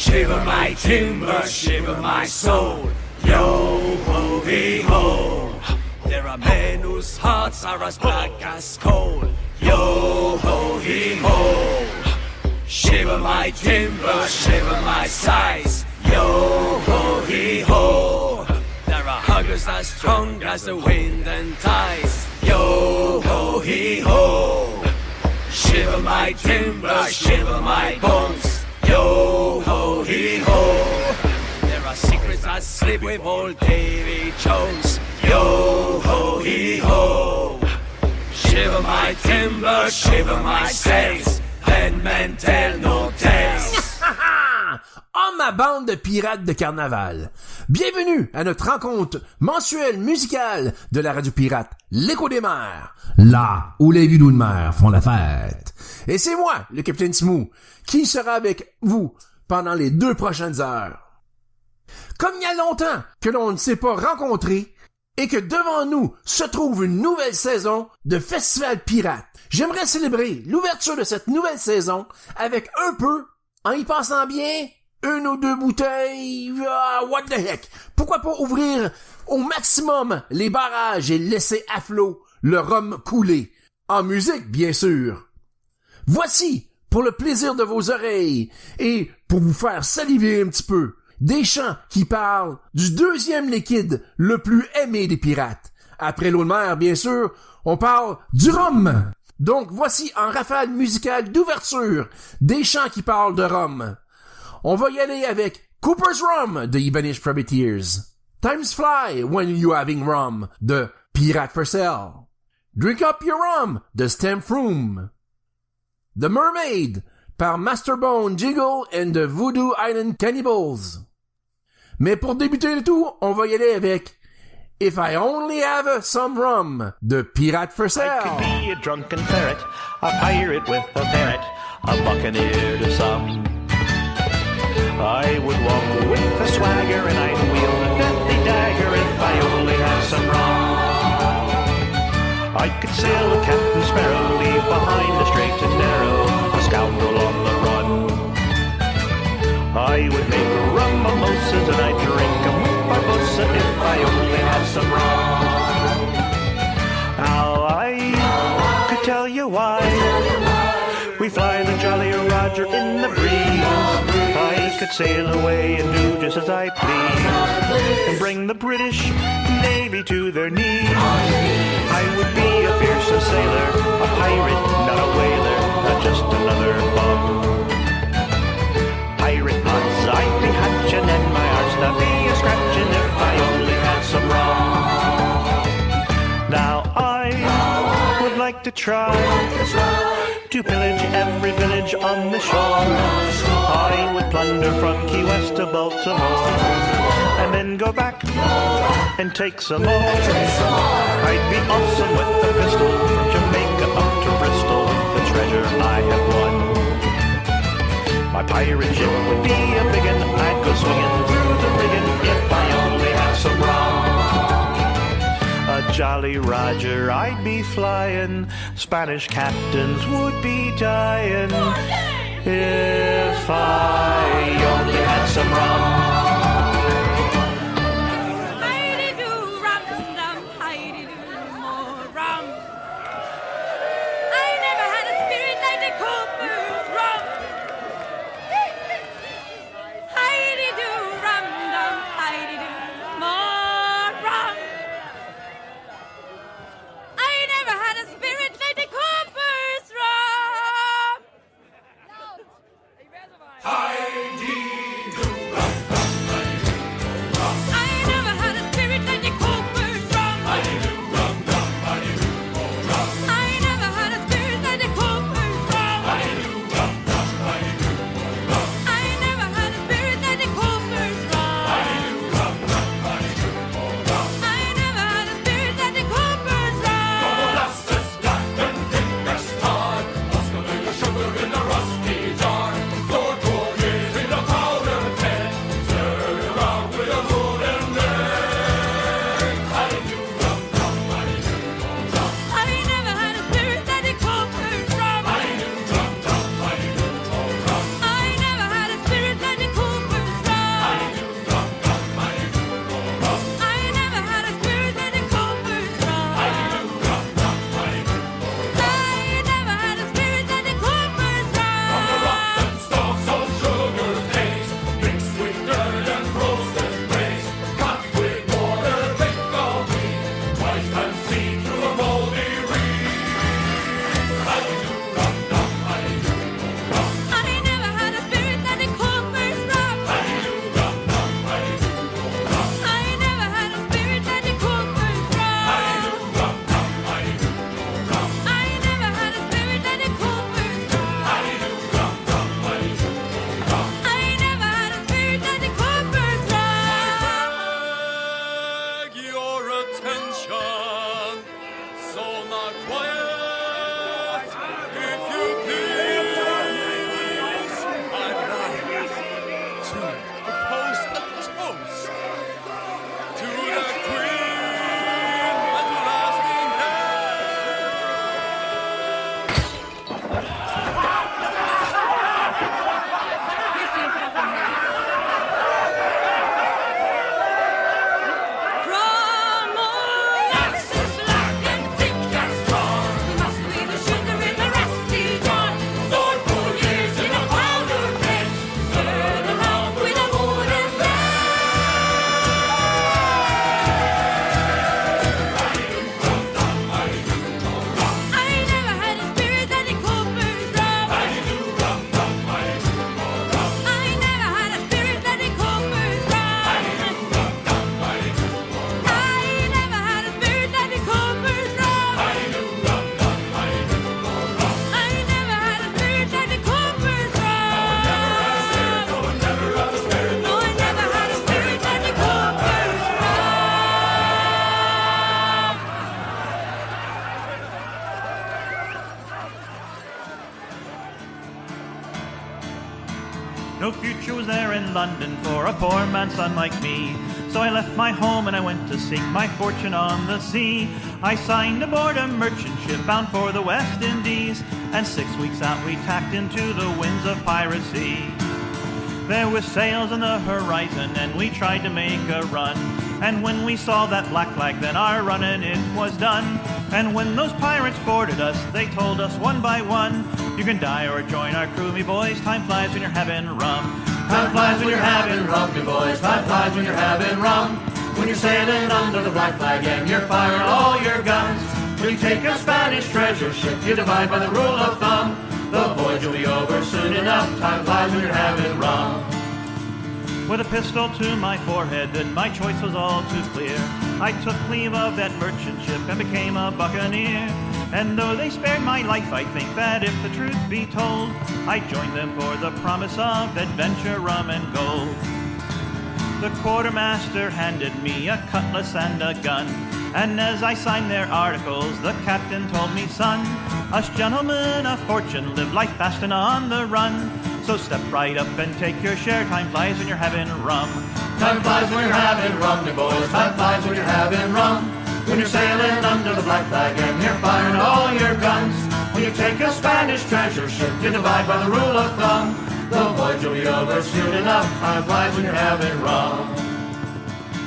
Shiver my timber, shiver my soul. Yo-ho-hee-ho. There are men whose hearts are as black as coal. Yo-ho-hee-ho. Shiver my timber, shiver my sighs. Yo-ho-hee-ho. There are huggers as strong as the wind and tides. Yo-ho-hee-ho. Shiver my timber, shiver my bones. Yo-ho-hee-ho. There are secrets that sleep with old Davy Jones. Yo-ho-hee-ho. Shiver my timber, shiver my sails. Then men tell no tales. En ma bande de pirates de carnaval. Bienvenue à notre rencontre mensuelle musicale de la radio pirate L'Écho des mers, là où les vidous de mer font la fête. Et c'est moi, le Capt'n Smoo, qui sera avec vous pendant les 2 prochaines heures. Comme il y a longtemps que l'on ne s'est pas rencontrés et que devant nous se trouve une nouvelle saison de Festival Pirate, j'aimerais célébrer l'ouverture de cette nouvelle saison avec un peu, en y pensant bien, 1 ou 2 bouteilles, what the heck. Pourquoi pas ouvrir au maximum les barrages et laisser à flot le rhum couler. En musique, bien sûr. Voici, pour le plaisir de vos oreilles et pour vous faire saliver un petit peu, des chants qui parlent du 2e liquide le plus aimé des pirates. Après l'eau de mer, bien sûr, on parle du rhum. Donc voici en rafale musicale d'ouverture des chants qui parlent de rhum. On va y aller avec Cooper's Rum de Ebonish Privateers, Times Fly When You Having Rum de Pirate for Sale, Drink Up Your Rum de Rhum, The Mermaid par Masterbone Jiggle and the Voodoo Island Cannibals. Mais pour débuter le tout, on va y aller avec If I Only Have Some Rum de Pirate for Sale. I could be a drunken ferret, a pirate with a parrot, a buccaneer to some. I would walk with a swagger and I'd wield a deadly dagger if I only had some rum. I could sail a Captain Sparrow, leave behind the straight and narrow, a scoundrel on the run. I would make rum mimosas and I'd drink 'em with Barbossa if I only had some rum. Now I could tell you why we fly the Jolly Roger in the breeze. I could sail away and do just as I please, and bring the British Navy to their knees. I would be a fearsome sailor, a pirate, not a whaler, not just another bum. Pirate knots I'd be hatching, and my heart's not be a scratching if I only had some rum. Now I would like to try to pillage every village on the shore. I would plunder from Key West to Baltimore, and then go back and take some more. I'd be awesome with a pistol from Jamaica up to Bristol with the treasure I have won. My pirate ship would be a big un, I'd go swinging through the rigging if I only had some rum. A Jolly Roger I'd be flying, Spanish captains would be dying if I only had some rum. Heidi-doo, rum-dum, heidi-doo, more rum. I never had a spirit like the Cooper's rum. Heidi-doo, rum-dum, heidi-doo, more rum. I never had a spirit like the Cooper's rum. Heidi-doo, quiet, if you please. I'd like to propose a toast to the Queen at lasting From molasses black and thick and strong, we must leave the sugar in the rusty jar. Stored for years in a powder keg, stirred along with a wooden I never had a spirit that it could burn drum. I never had a spirit that it could burn drum. I never had a spirit that it could burn drum. I never had a spirit that it could burn drum. No, I never had a spirit that it could burn No future was there in London for a poor man's son like me. So I left my home and I went to seek my fortune on the sea. I signed aboard a merchant ship bound for the West Indies, and 6 weeks out we tacked into the winds of piracy. There were sails on the horizon and we tried to make a run, and when we saw that black flag then our running it was done. And when those pirates boarded us they told us one by one, you can die or join our crew, me boys, time flies when you're having rum. Time flies when you're having rum, me boys. Time flies when you're having rum. When you're sailing under the black flag and you're firing all your guns. When you take a Spanish treasure ship, you divide by the rule of thumb. The voyage will be over soon enough. Time flies when you're having rum. With a pistol to my forehead, then my choice was all too clear. I took leave of that merchant ship and became a buccaneer. And though they spared my life, I think that if the truth be told, I joined them for the promise of adventure, rum, and gold. The quartermaster handed me a cutlass and a gun, and as I signed their articles, the captain told me, son, us gentlemen of fortune live life fast and on the run. So step right up and take your share, time flies when you're having rum. Time flies when you're having rum, me boys. Time flies when you're having rum. When you're sailing under the black flag and you're firing all your guns. When you take a Spanish treasure ship, you divide by the rule of thumb. The voyage will be over soon enough. Time flies when you're having rum.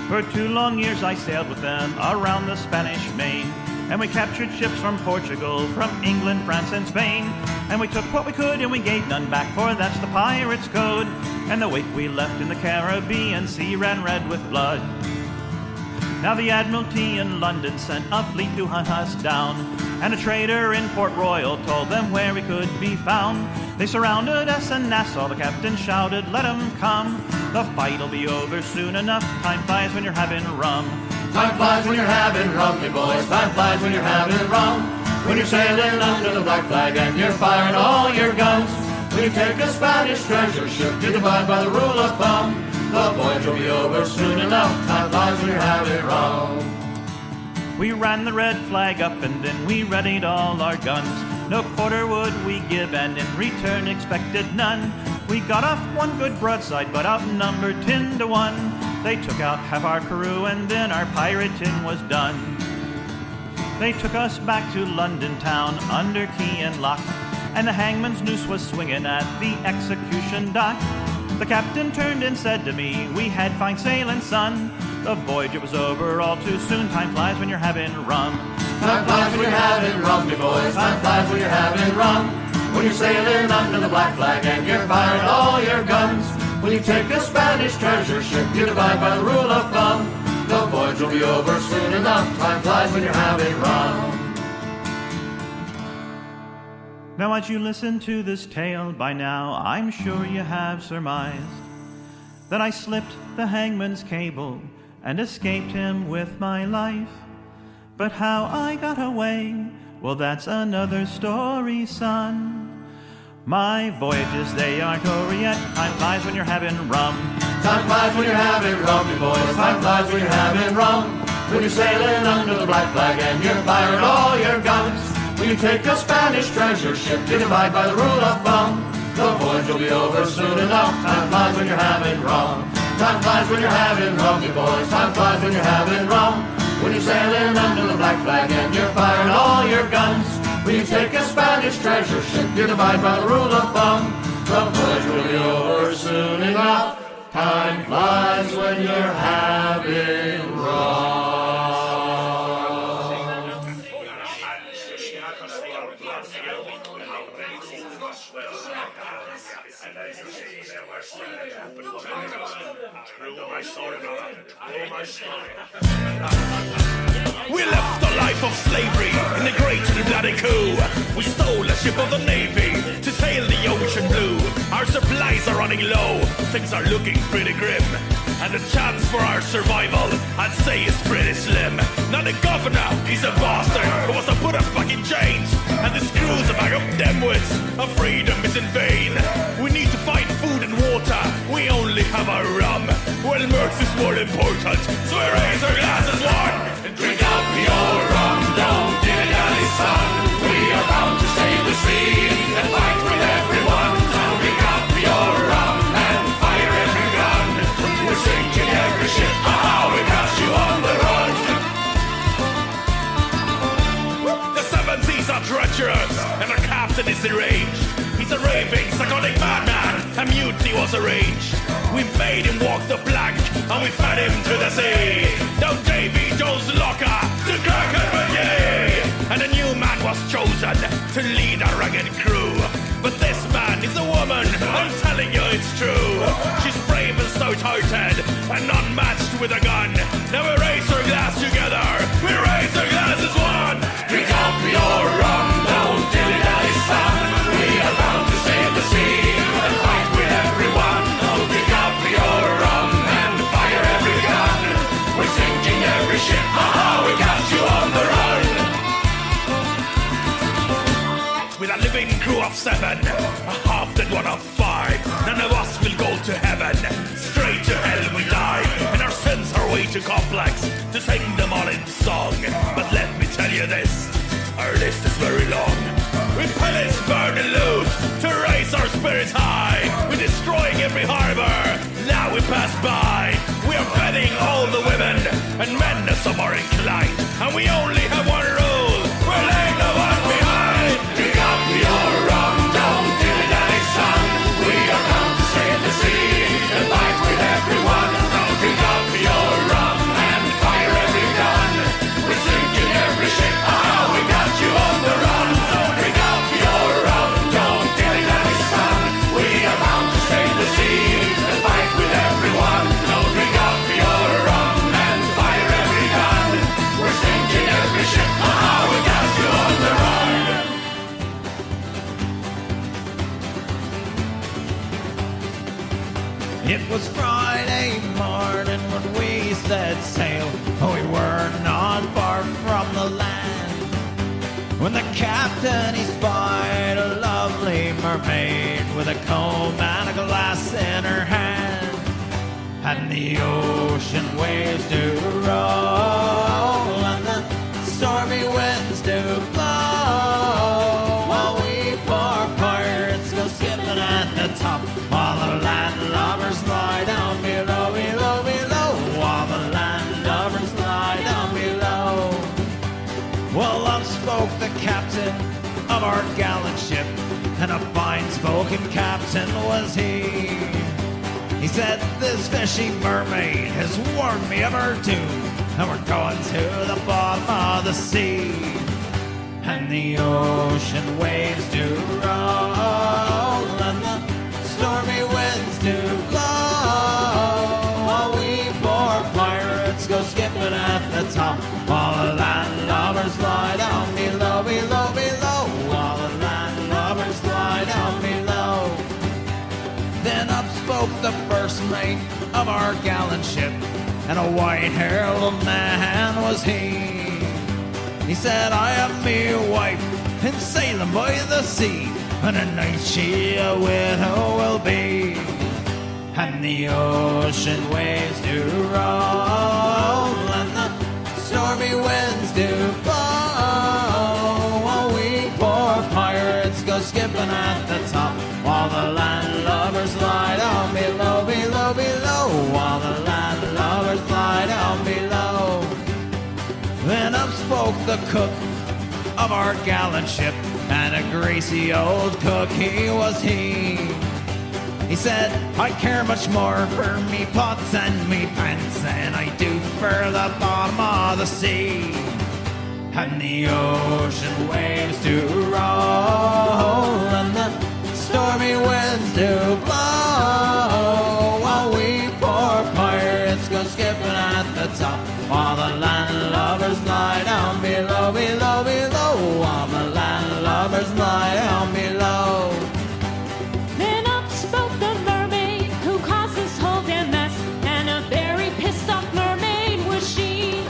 For 2 long years I sailed with them around the Spanish Main, and we captured ships from Portugal, from England, France, and Spain. And we took what we could and we gave none back, for that's the pirate's code. And the wake we left in the Caribbean Sea ran red with blood. Now the Admiralty in London sent a fleet to hunt us down, and a trader in Port Royal told them where we could be found. They surrounded us in Nassau, the captain shouted, let 'em come. The fight'll be over soon enough, time flies when you're having rum. Time flies when you're having rum, me boys. Time flies when you're having rum. When you're sailing under the black flag and you're firing all your guns. When you take a Spanish treasure ship, you divide by the rule of thumb. The voyage will be over soon enough. Time flies when you're having rum. We ran the red flag up and then we readied all our guns. No quarter would we give and in return expected none. We got off one good broadside but outnumbered 10 to 1. They took out half our crew and then our pirating was done. They took us back to London town under key and lock, and the hangman's noose was swinging at the execution dock. The captain turned and said to me, we had fine sailing, son. The voyage, it was over all too soon. Time flies when you're having rum. Time flies when you're having rum, me boys. Time flies when you're having rum. When you're sailing under the black flag and you're firing all your guns. When you take a Spanish treasure ship, you divide by the rule of thumb. The voyage will be over soon enough. Time flies when you're having rum. Now as you listen to this tale by now, I'm sure you have surmised that I slipped the hangman's cable and escaped him with my life. But how I got away, well, that's another story, son. My voyages, they aren't over yet. Time flies when you're having rum. Time flies when you're having rum, you boys. Time flies when you're having rum. When you're sailing under the black flag and you're firing all your guns. you take a Spanish treasure ship, you divide by the rule of thumb. The voyage will be over soon enough. Time flies when you're having rum. Time flies when you're having rum, you boys. Time flies when you're having rum. When you're sailing under the black flag and you're firing all your guns. When you take a Spanish treasure ship, you divide by the rule of thumb. The voyage will be over soon enough. Time flies when you're having rum. We left the life of slavery in the great and bloody coup. We stole a ship of the Navy to sail the ocean blue. Our supplies are running low, things are looking pretty grim. And the chance for our survival, I'd say, is pretty slim. Now the governor, he's a bastard who wants to put us back in chains. And the screws are back up dimwits, our freedom is in vain. We need to find food and water, we only have our rum. Well, Mercs is more important, so we raise our glasses one. And drink up your rum, don't dilly-dally, son. We are bound to save the sea and fight with everyone. Now drink up your rum and fire every gun. We're sinking every ship, we got you on the run. The seven seas are treacherous, and our captain is deranged. He's a raving, psychotic madman, a mutiny was arranged. We made him walk the plank, and we fed him to the sea. Down Davy Jones' locker, to Kirk and McGee. And a new man was chosen to lead our rugged crew. But this man is a woman, I'm telling you it's true. She's brave and stout-hearted, and unmatched with a gun. Now we raise our glass together, we raise our glasses one. Drink up your rum, don't dilly-dally, son. We are bound to save the sea and fight with everyone. Oh, drink up your rum and fire every gun. We're sinking every ship, we got you on the run. With a living crew of 7, a half dead one of 5, none of us will go to heaven. Straight to hell we die, and our sins are way too complex to sing them all in song. But let me tell you this, our list is very long. We pillage, burn and loot to raise our spirits high. We're destroying every harbor, now we pass by. We are bedding all the women and men as some are inclined. And we only have one rule, we're laying no one behind. Drink up your rum, don't dilly-dally, son. We are bound to sail the sea and fight with everyone. Now drink up your rum and fire every gun. We're sinking every ship, we got you on the run. Drink up your rum, don't dilly-dally, son. We are bound to sail the sea and fight with everyone. Now drink up your rum and fire every gun. We're sinking every ship, we got you on the run. It was Friday morning when we set sail. We were not far from the land, when the captain he spied a lovely mermaid with a comb and a glass in her hand. And the ocean waves do roll and the stormy winds do blow, while we poor pirates go skipping at the top, while the landlubbers lie down below, below, below, while the landlubbers lie down below. Well, up spoke the captain of our gallant ship, and a fine-spoken captain was he. He said, this fishy mermaid has warned me of her doom, and we're going to the bottom of the sea. And the ocean waves do roll, and the stormy winds do blow, while we poor pirates go skipping at the top, while the landlubbers lie down below, below, below, while the landlubbers lie down below. Then up spoke the first mate of our gallant ship, and a white-haired little man was he. He said, I am me wife in sailing by the sea, and a night she a widow will be. And the ocean waves do roll, and the stormy winds do blow, while we skipping at the top, while the landlubbers lie down below, below, below, while the landlubbers lie down below. Then up spoke the cook of our gallant ship, and a greasy old cook he was he. He said, I care much more for me pots and me pans than I do for the bottom of the sea. And the ocean waves do roll, and the stormy winds do blow, while we poor pirates go skipping at the top, while the landlubbers lie down below, below, below, while the landlubbers lie down below. Then up spoke the mermaid who caused this whole damn mess, and a very pissed off mermaid was she.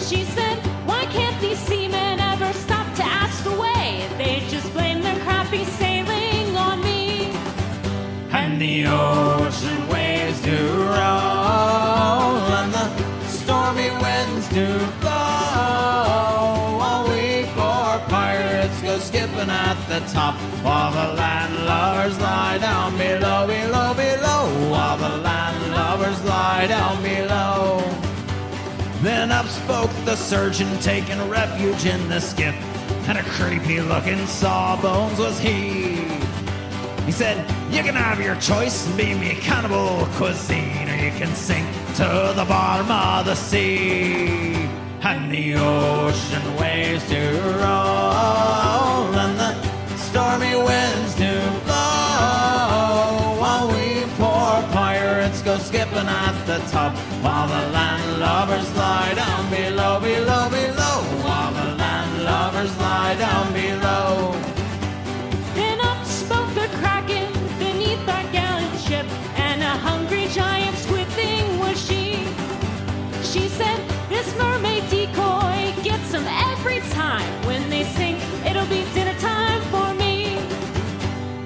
She said, why can't these seamen ever stop to ask the way? They just blame their crappy sailing on me. And the ocean waves do roll, and the stormy winds do blow, while we poor pirates go skipping at the top, while the landlubbers lie down below, below, below, while the landlubbers lie down below. Then up spoke the surgeon, taking refuge in the skiff, and a creepy looking sawbones was he. He said, you can have your choice and be me cannibal cuisine, or you can sink to the bottom of the sea. And the ocean waves do roll, and the stormy winds do blow, while we poor pirates go skipping at the top, while the landlubbers lie down below, below, below, while the landlubbers lie down below. Then up spoke the kraken beneath our gallant ship, and a hungry giant squid thing was she. She said, this mermaid decoy gets them every time. When they sink, it'll be dinner time for me.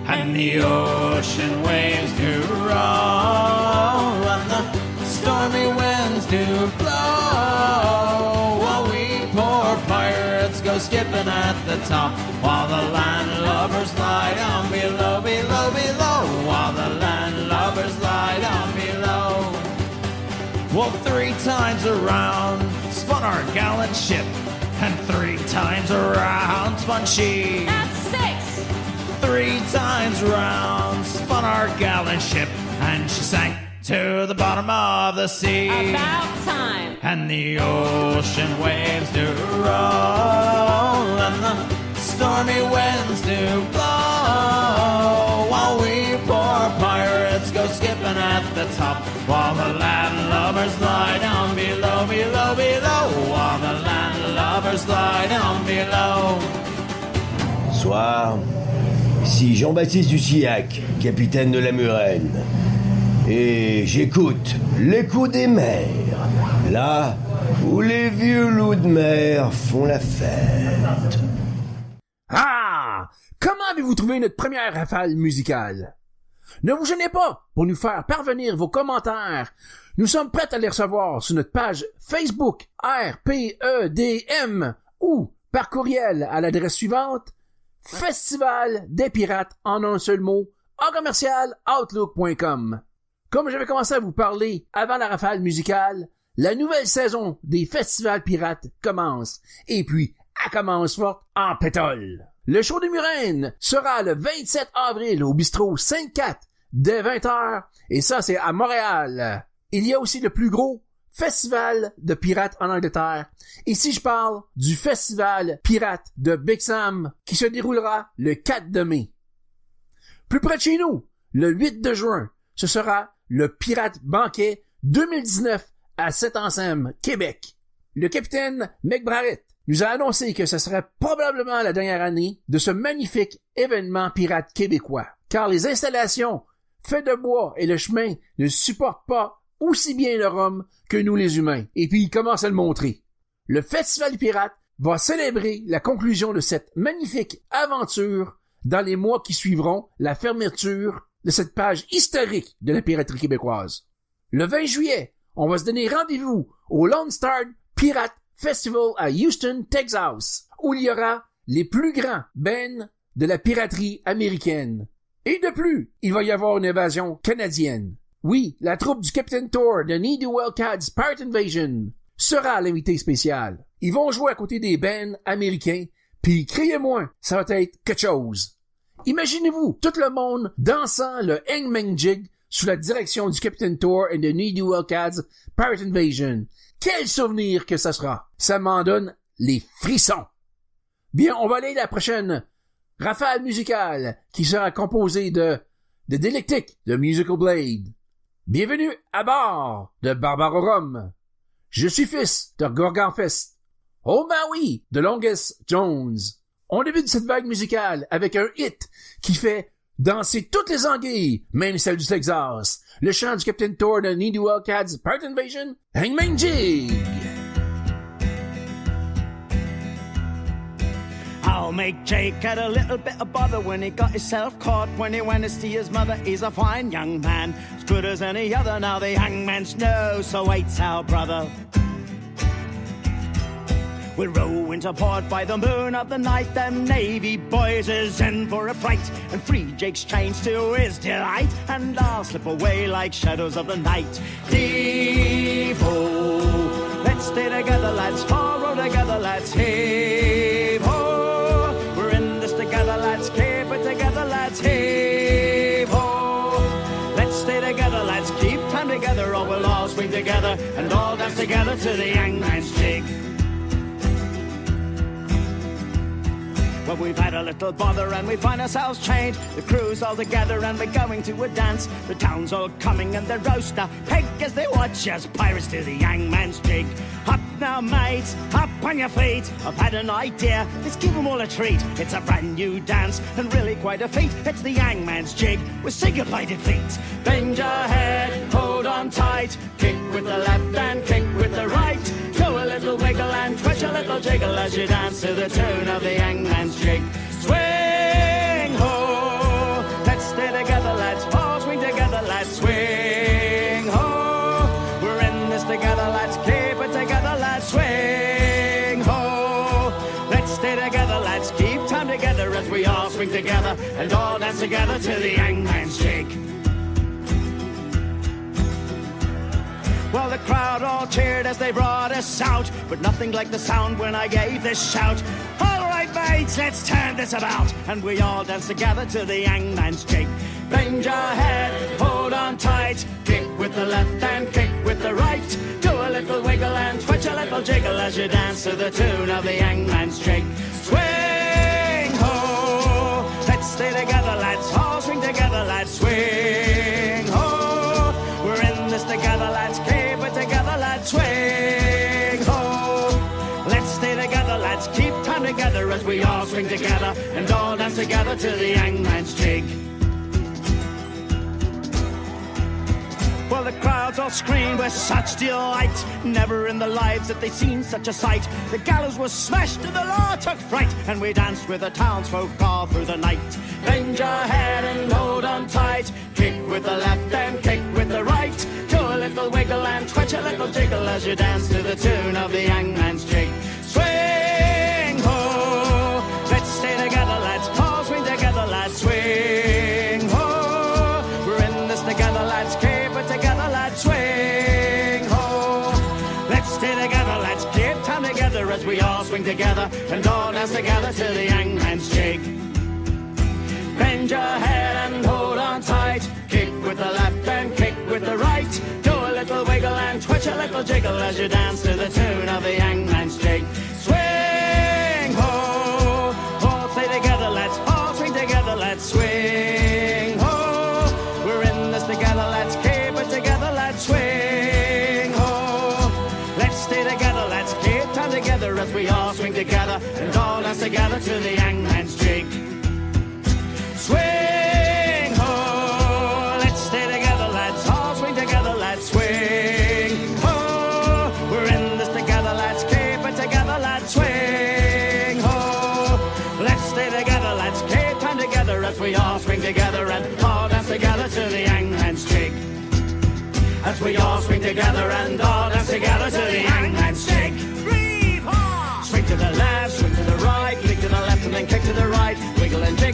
And the ocean waves do roll, and the stormy winds do blow, while we poor pirates go skipping at the top, while the landlubbers lie down below, below, below, while the landlubbers lie down below. Well, 3 times around spun our gallant ship, and 3 times around spun she. That's 6. 3 times round spun our gallant ship, and she sank to the bottom of the sea. About time. And the ocean waves do roll, and the stormy winds do blow, while we poor pirates go skipping at the top, while the landlubbers lie down below, below, below, while the landlubbers lie down below. Bonsoir, ici Jean-Baptiste Ducillac, capitaine de la Murène. Et j'écoute l'écho des mers, là où les vieux loups de mer font la fête. Ah! Comment avez-vous trouvé notre première rafale musicale? Ne vous gênez pas pour nous faire parvenir vos commentaires. Nous sommes prêts à les recevoir sur notre page Facebook RPEDM ou par courriel à l'adresse suivante Festival des Pirates en un seul mot @outlook.com. Comme j'avais commencé à vous parler avant la rafale musicale, la nouvelle saison des festivals pirates commence. Et puis, elle commence forte en pétole. Le show de Murène sera le 27 avril au bistrot 5-4 dès 20h. Et ça, c'est à Montréal. Il y a aussi le plus gros festival de pirates en Angleterre. Ici, je parle du festival pirate de Big Sam qui se déroulera le 4 de mai. Plus près de chez nous, le 8 de juin, ce sera le Pirate Banquet 2019 à Saint-Anselme, Québec. Le capitaine McBrarrett nous a annoncé que ce serait probablement la dernière année de ce magnifique événement pirate québécois, car les installations faites de bois et le chemin ne supportent pas aussi bien le rhum que nous les humains. Et puis il commence à le montrer. Le Festival du Pirate va célébrer la conclusion de cette magnifique aventure dans les mois qui suivront la fermeture de cette page historique de la piraterie québécoise. Le 20 juillet, on va se donner rendez-vous au Lone Star Pirate Festival à Houston, Texas, où il y aura les plus grands bands de la piraterie américaine. Et de plus, il va y avoir une invasion canadienne. Oui, la troupe du Capt'n Thor de Needy Wildcats Pirate Invasion sera l'invité spécial. Ils vont jouer à côté des bands américains, puis criez-moi, ça va être quelque chose. Imaginez-vous tout le monde dansant le Hangman Jig sous la direction du Capt'n Thor et de Needy Wildcats Pirate Invasion. Quel souvenir que ça sera! Ça m'en donne les frissons. Bien, on va aller à la prochaine rafale musicale qui sera composée de Dialectique de Musical Blade. Bienvenue à bord de Rhum. Je suis fils de Gorgonfest. Oh ben oui, de Longest Jones. On débute cette vague musicale avec un hit qui fait danser toutes les anguilles, même celles du Texas. Le chant du Capt'n Thor de Needy Wildcats Pirate Invasion, Hangman Jig. I'll make Jake get a little bit of bother when he got himself caught when he went to see his mother. He's a fine young man, as good as any other. Now the hangman's no, so waits our brother. We'll row into port by the moon of the night. Them Navy boys is in for a fright, and free Jake's chains to his delight, and I'll slip away like shadows of the night. Heave-ho, let's stay together, lads. All row together, lads. Heave-ho, we're in this together, lads. Keep it together, lads. Heave-ho, let's stay together, lads. Keep time together, or we'll all swing together and all dance together to the hangman's jig. Well, we've had a little bother and we find ourselves chained. The crew's all together and we're going to a dance. The town's all coming and the roaster peg as they watch us pirates to the hangman's jig. Up now, mates, up on your feet. I've had an idea, let's give them all a treat. It's a brand new dance and really quite a feat. It's the hangman's jig with single-bladed feet. Bend your head, hold on tight. Kick with the left and kick with the right. Do a little wiggle and twitch a little jiggle as you dance to the tune of the hangman's jig. Swing ho, let's stay together, lads. All swing together, lads. Swing ho, we're in this together, lads. Keep it together, lads. Swing ho, let's stay together, lads. Keep time together as we all swing together and all dance together to the hangman's jig. Well, the crowd all cheered as they brought us out, but nothing like the sound when I gave this shout. All right, mates, let's turn this about, and we all dance together to the hangman's jig. Bend your head, hold on tight, kick with the left and kick with the right. Do a little wiggle and twitch a little jiggle as you dance to the tune of the hangman's jig. Swing ho, let's stay together, lads. All swing together, lads. Swing ho, we're in this together, lads. Together, lads, swing ho. Let's stay together, lads. Keep time together as we all swing together and all dance together to the hangman's jig. Well, the crowds all screamed with such delight. Never in their lives had they seen such a sight. The gallows was smashed and the law took fright, and we danced with the townsfolk all through the night. Bend your head and hold on tight. Kick with the left and kick with the right. Do a little wiggle and twitch a little jiggle as you dance to the tune of the hangman's jig. Swing ho, let's stay together, lads. All swing together, lads. Swing ho, we're in this together, lads. Keep it together, lads. Swing ho, let's stay together, lads. Keep time together as we all swing together and all dance together to the hangman's jig. Bend your head and hold on tight. Kick with the left and kick with the right. Do a little wiggle and twitch a little jiggle as you dance to the tune of the hangman's jig. Swing ho, all stay together, lads. All swing together, lads. Swing ho, we're in this together, lads. Keep it together, lads. Swing ho, let's stay together, lads. Keep time together as we all swing together and all dance together to the hangman's jig. Swing ho, let's stay together, lads. All swing together, lads. Swing ho, we're in this together, lads. Keep it together, lads. Swing ho, let's stay together, lads. Keep time together as we all swing together and all dance together to the hangman's jig. As we all swing together and all dance together to the hangman's jig. Swing to the left, swing to the right, kick to the left and then kick to the right. Wiggle and jiggle.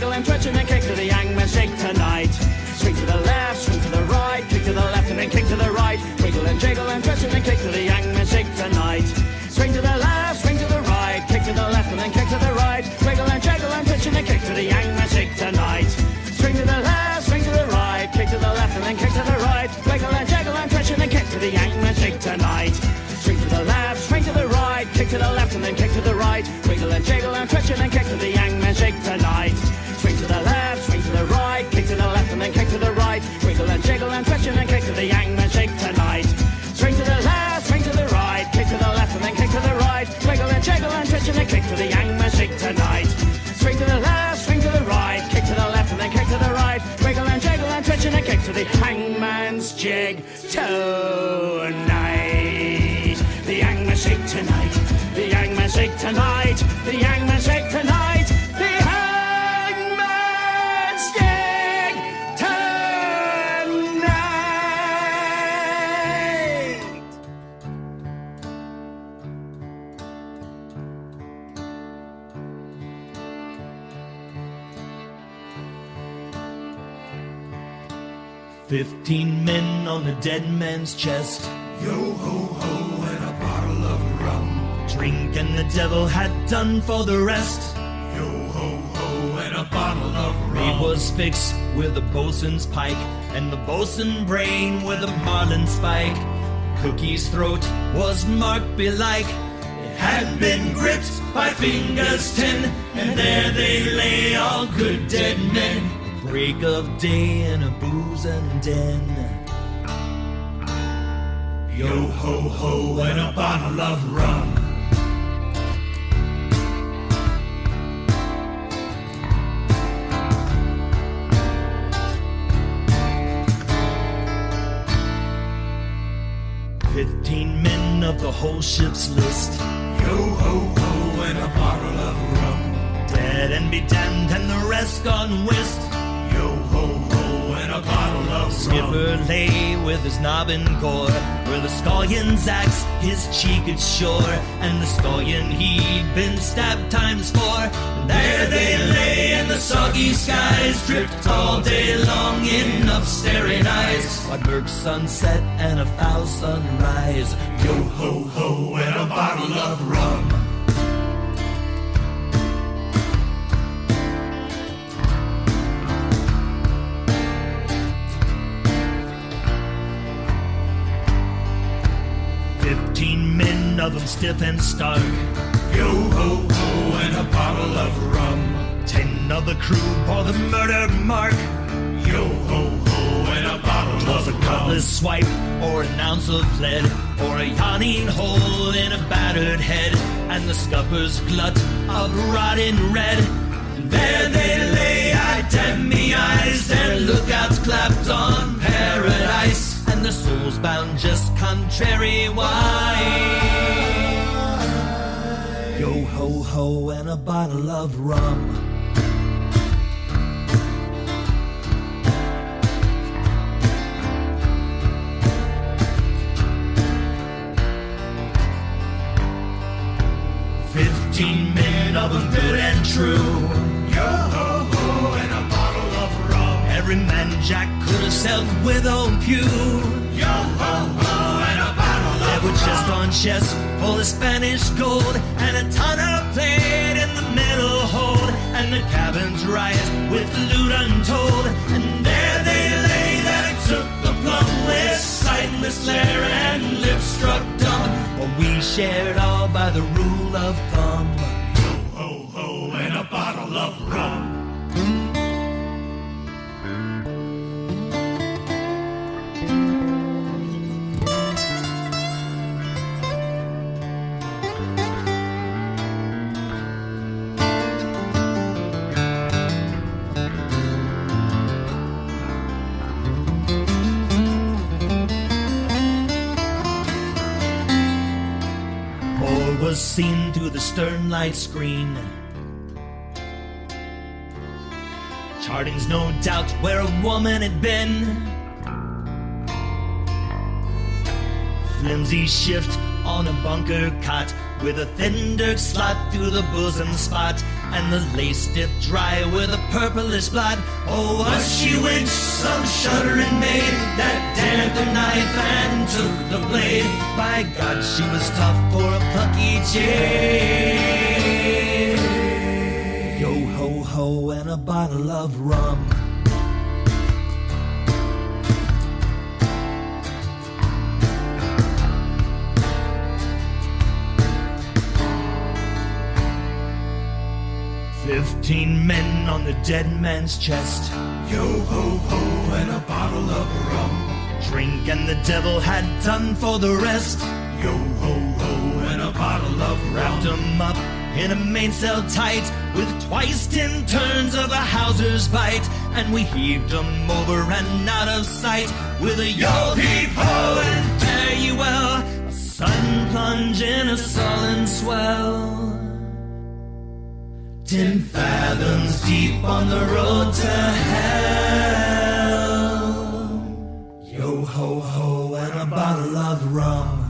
kick to the left and then kick to the right. Wiggle and jiggle and twitch and then kick to the Hangman Shake tonight. Swing to the left, swing to the right, kick to the left and then kick to the right. Wiggle and jiggle and twitch and then kick to the Hangman Shake tonight. Swing to the left, swing to the right, kick to the left and then kick to the right. Wiggle and jiggle and twitch and then kick to the Hangman Shake tonight. Swing to the left, swing to the right, kick to the left and then kick to the right. Wiggle and jiggle and twitch and then kick to the Hangman's Jig tonight. The Hangman Shake tonight. The Hangman Shake tonight. The Hangman Shake tonight. The Hangman's Jig tonight. 15 men on a dead man's chest. Yo ho ho and a bottle of rum. Drink and the devil had done for the rest. Yo ho ho and a bottle of He rum. was fixed with a bosun's pike, and the bosun brain with a marlin spike. Cookie's throat was marked belike. It had been gripped by fingers 10, and there they lay, all good dead men. Break of day in a boozing den. Yo ho ho and a bottle of rum. Men of the whole ship's list. Yo ho ho and a bottle of rum. Dead and be damned and the rest gone whist. Yo ho ho and a bottle of rum. Skipper lay with his knob and gore, where the scullion's axe his cheek had shore, and the scullion he'd been stabbed times 4. And there they lay in the soggy skies, dripped all day long in upstaring eyes. What murk sunset and a foul sunrise. Yo ho ho and a bottle of rum. Men of them stiff and stark. Yo ho ho and a bottle of rum. 10 of the crew bore the murder mark. Yo ho ho and a bottle Was of a rum. cutlass swipe or an ounce of lead, or a yawning hole in a battered head, and the scupper's glut of rotting red. And there they lay, I damn me eyes, their lookouts clapped on paradise, and the souls bound just contrary-wise. Yo ho ho and a bottle of rum. Men of them good and true. Yo ho ho and a bottle of rum. Every man Jack could have sold with old Pew. Yo ho ho and a bottle They of were rum. chest on chest full of Spanish gold, and a ton of plate in the middle hold, and the cabins riot with loot untold. And there they lay that took the plum with sightless glare and lips struck dumb. But we shared all by the rule of thumb. Yo ho ho and a bottle of rum. Was seen through the stern light screen. Charting's no doubt where a woman had been. Flimsy shift on a bunker cot, with a thin dirt slot through the bosom spot, and the lace stiff dry with a purplish blot. Oh, was she witch, some shuddering maid, that dared the knife and took the blade. By God, she was tough for a plucky jade. Yo ho ho and a bottle of rum. 15 men on the dead man's chest. Yo ho ho and a bottle of rum. Drink and the devil had done for the rest. Yo ho ho and a bottle of Wrapped rum. 'em up in a mainsail tight, with twice 10 turns of a hawser's bite, and we heaved 'em over and out of sight with a yo heave ho and fare you well, a sudden plunge in a sullen swell. 10 fathoms deep on the road to hell. Yo ho ho and a bottle of rum.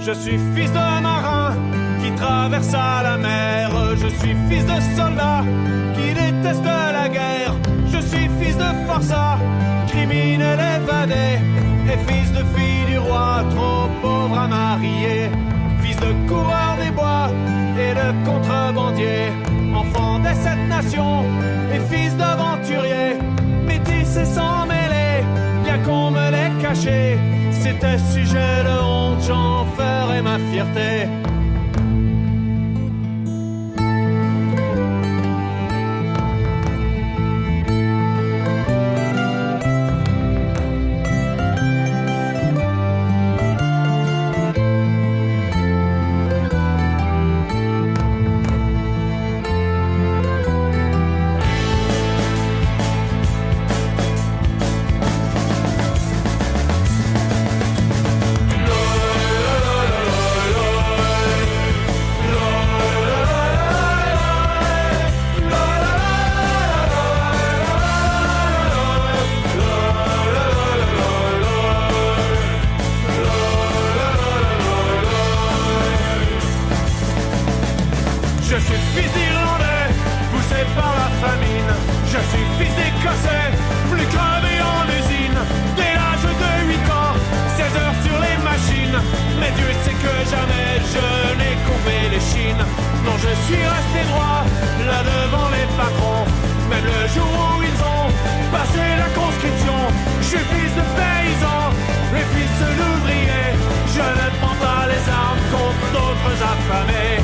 Je suis fils de marin qui traversa la mer. Je suis fils de soldat qui déteste la guerre. Je suis fils de forçat, criminel évadé, et fils de fille du roi, trop pauvre à marier. Fils de coureur des bois et de contrebandier, enfant des 7 nations et fils d'aventurier. Métis et sans mêler, bien qu'on me l'ait caché, c'était sujet de honte, j'en ferais ma fierté. suis resté droit, là devant les patrons. Même le jour où ils ont passé la conscription, je suis fils de paysan, le fils d'ouvrier. Je ne prends pas les armes contre d'autres affamés.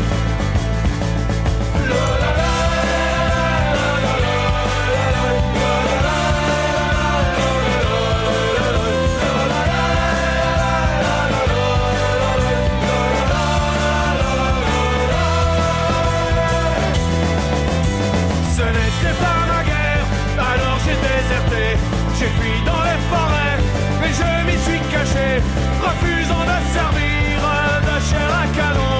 Ce n'était pas ma guerre, alors j'ai déserté. J'ai fui dans les forêts, mais je m'y suis caché. Refusant de servir de chair à canon,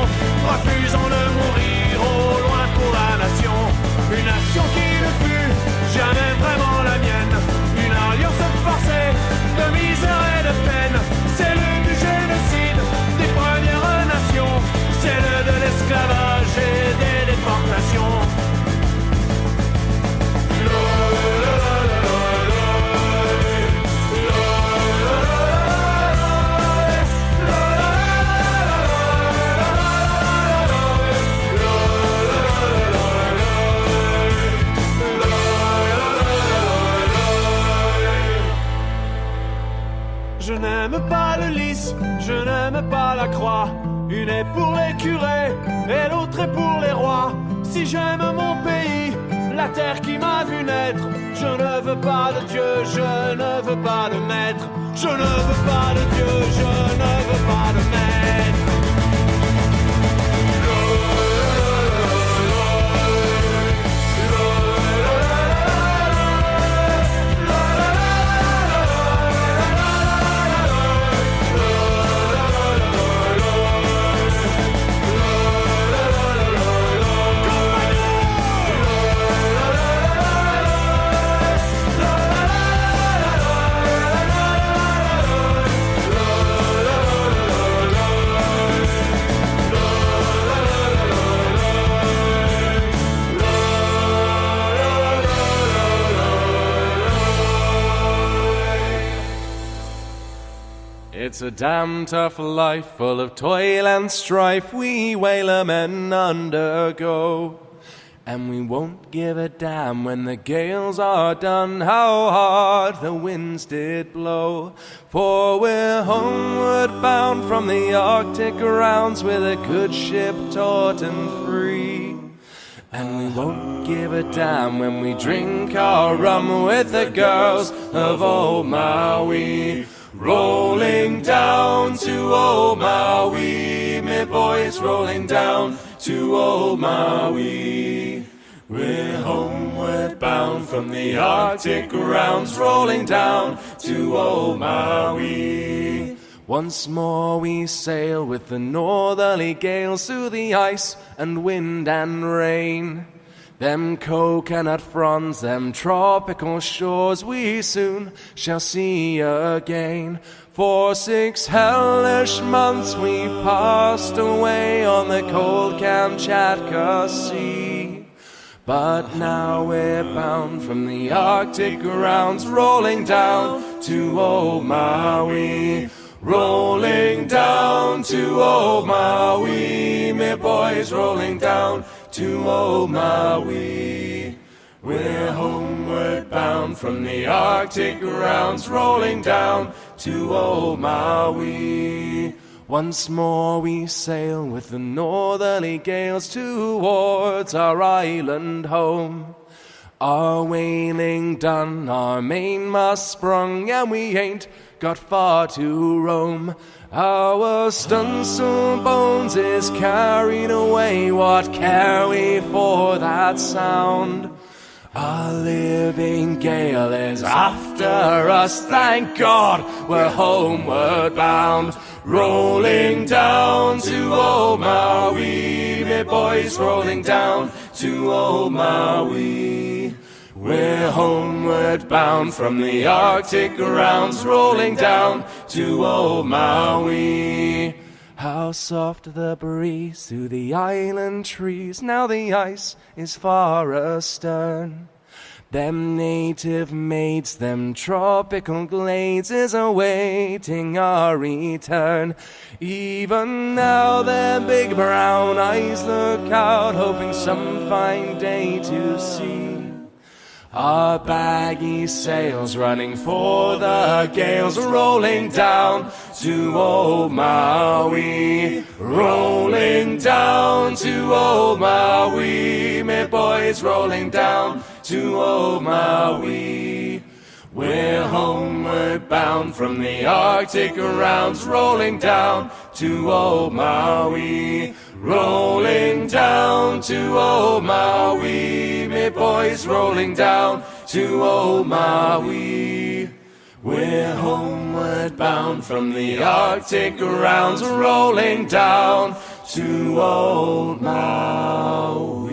refusant de mourir au loin pour la nation. Une nation qui ne fut jamais vraiment la mienne. Une alliance forcée de misère et de peine. Celle du génocide des premières nations, celle de l'esclavage et des déportations. Je n'aime pas le lys, je n'aime pas la croix. Une est pour les curés et l'autre est pour les rois. Si j'aime mon pays, la terre qui m'a vu naître, je ne veux pas de Dieu, je ne veux pas de maître. Je ne veux pas de Dieu, je ne veux pas de maître. It's a damn tough life, full of toil and strife, we whalermen undergo. And we won't give a damn when the gales are done, how hard the winds did blow. For we're homeward bound from the Arctic rounds, with a good ship taut and free. And we won't give a damn when we drink our rum with the girls of old Maui. Rolling down to old Maui, me boys, rolling down to old Maui. We're homeward bound from the Arctic rounds, rolling down to old Maui. Once more we sail with the northerly gales through the ice and wind and rain. Them coconut fronds, them tropical shores we soon shall see again. For 6 hellish months we've passed away on the cold Kamchatka Sea. But now we're bound from the Arctic rounds, rolling down to old Maui. Rolling down to old Maui, me boys, rolling down to old Maui. We're homeward bound from the Arctic rounds, rolling down to old Maui. Once more we sail with the northerly gales towards our island home. Our whaling done, our mainmast sprung, and we ain't got far to roam. Our stunsail bones is carried away, what care we for that sound? A living gale is after us, thank God we're homeward bound. Rolling down to old Maui, me boys, rolling down to old Maui. We're homeward bound from the Arctic rounds, rolling down to old Maui. How soft the breeze through the island trees, now the ice is far astern. Them native maids, them tropical glades is awaiting our return. Even now their big brown eyes look out, hoping some fine day to see our baggy sails running for the gales, rolling down to old Maui, rolling down to old Maui, me boys, rolling down to old Maui. We're homeward bound from the Arctic rounds, rolling down to old Maui, rolling down to old Maui, me boys, rolling down to old Maui. We're homeward bound from the Arctic rounds, rolling down to old Maui.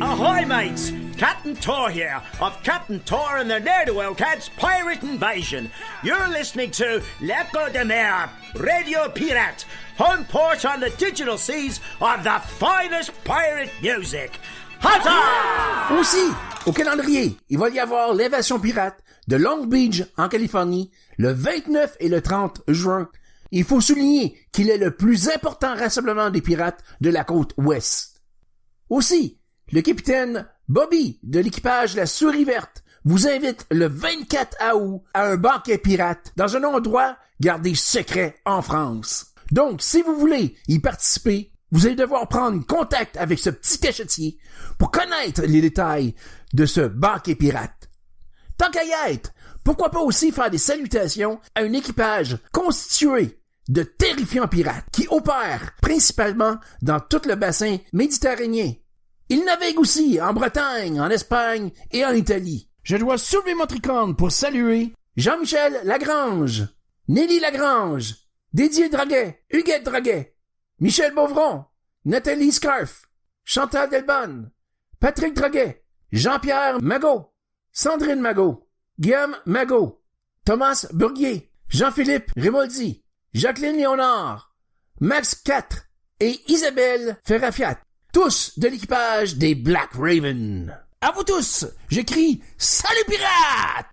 Ahoy, mates! Captain Tor here, of Captain Tor and the Ne'er-do-well Cats Pirate Invasion. You're listening to L'Echo de Mer, Radio Pirate, home port on the digital seas of the finest pirate music. Hata! Aussi, au calendrier, il va y avoir l'invasion pirate de Long Beach, en Californie, le 29 et le 30 juin. Il faut souligner qu'il est le plus important rassemblement des pirates de la côte ouest. Aussi, le capitaine Bobby de l'équipage La Souris Verte vous invite le 24 août à un banquet pirate dans un endroit gardé secret en France. Donc, si vous voulez y participer, vous allez devoir prendre contact avec ce petit cachetier pour connaître les détails de ce banquet pirate. Tant qu'à y être, pourquoi pas aussi faire des salutations à un équipage constitué de terrifiants pirates qui opèrent principalement dans tout le bassin méditerranéen. Ils naviguent aussi en Bretagne, en Espagne et en Italie. Je dois soulever mon tricorne pour saluer Jean-Michel Lagrange, Nelly Lagrange, Didier Draguet, Huguette Draguet, Michel Beauvron, Nathalie Scarf, Chantal Delbonne, Patrick Draguet, Jean-Pierre Magot, Sandrine Magot, Guillaume Magot, Thomas Burguier, Jean-Philippe Rémoldi, Jacqueline Léonard, Max 4 et Isabelle Ferrafiat. Tous de l'équipage des Black Raven. À vous tous, j'écris « Salut pirates !»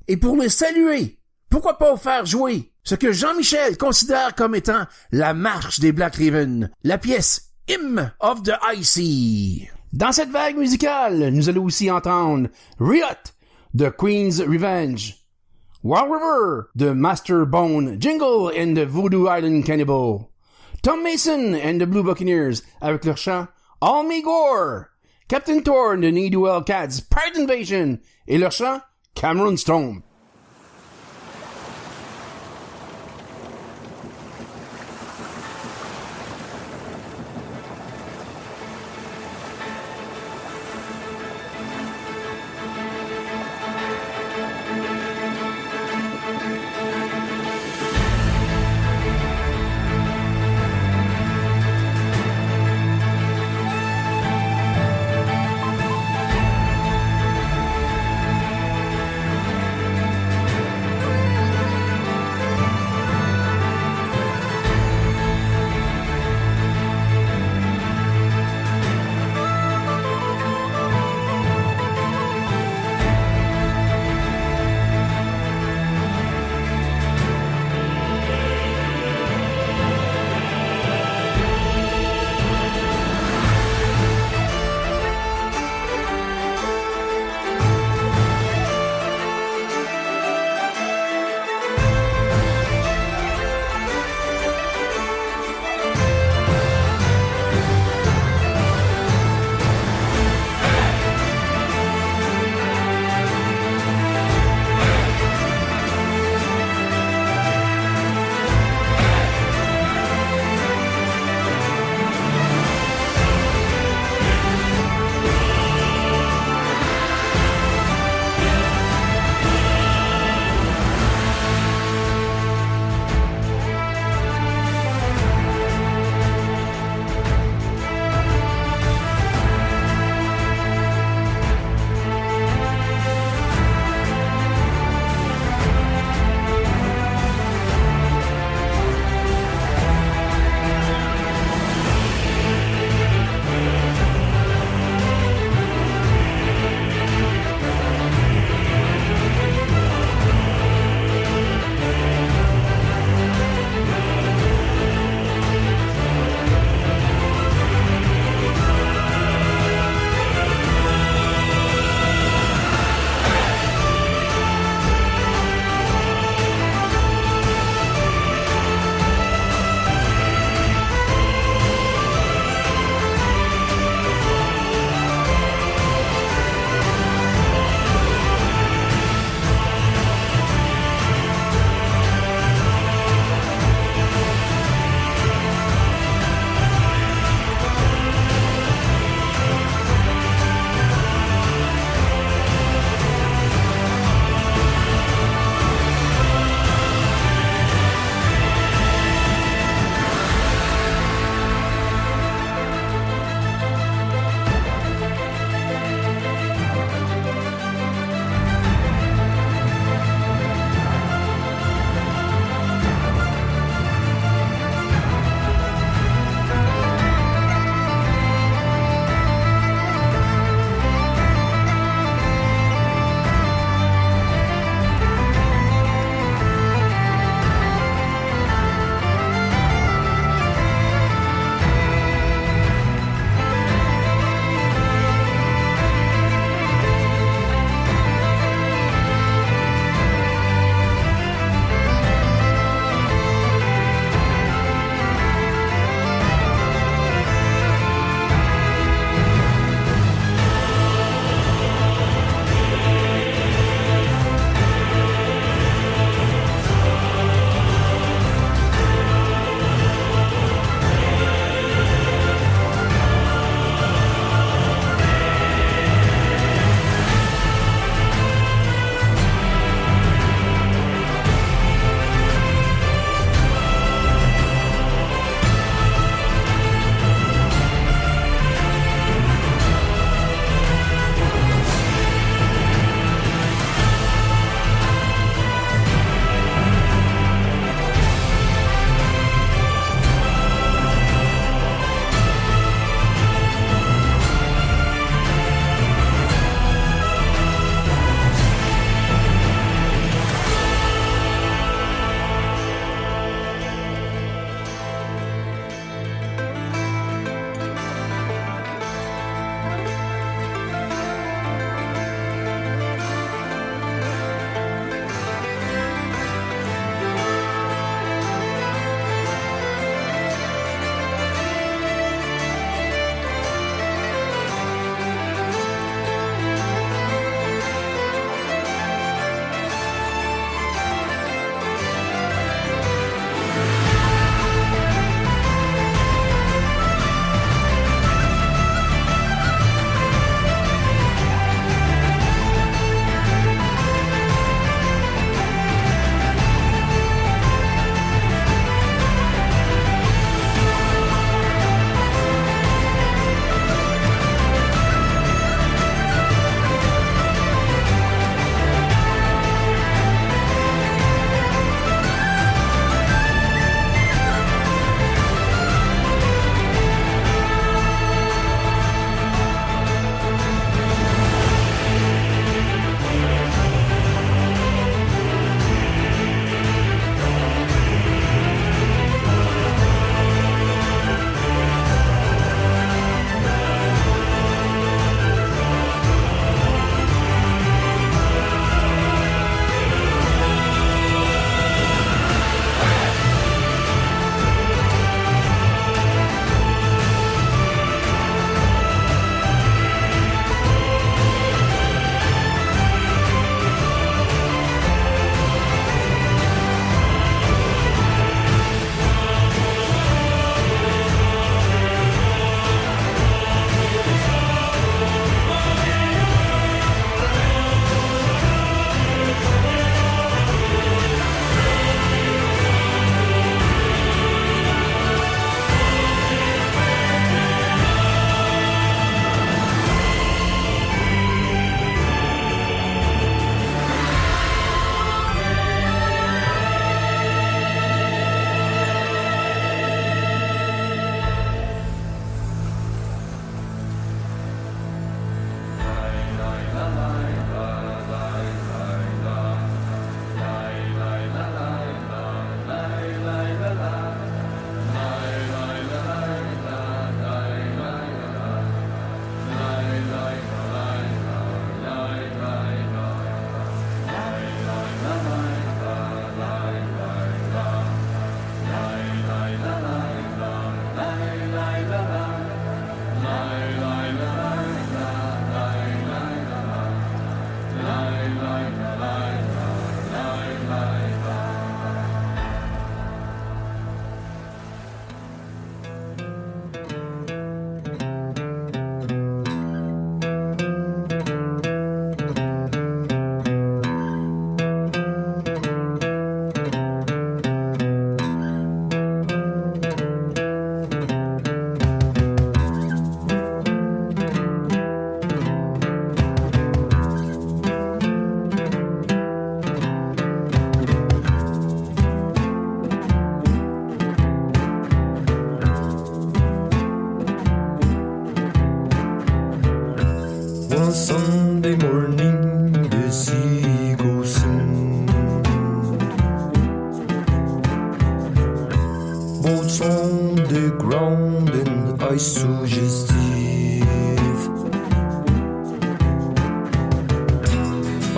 Et pour les saluer, pourquoi pas faire jouer ce que Jean-Michel considère comme étant la marche des Black Raven, la pièce « Hymn of the Icy ». Dans cette vague musicale, nous allons aussi entendre « Riot » de Queen's Revenge, « Wild River » de Master Bone, Jingle and the Voodoo Island Cannibal, Tom Mason and the Blue Buccaneers avec leur chant All Me Gore, Captain Thor and the Ne'er-do-well Cats Pirate Invasion et leur chant Cameron Storm.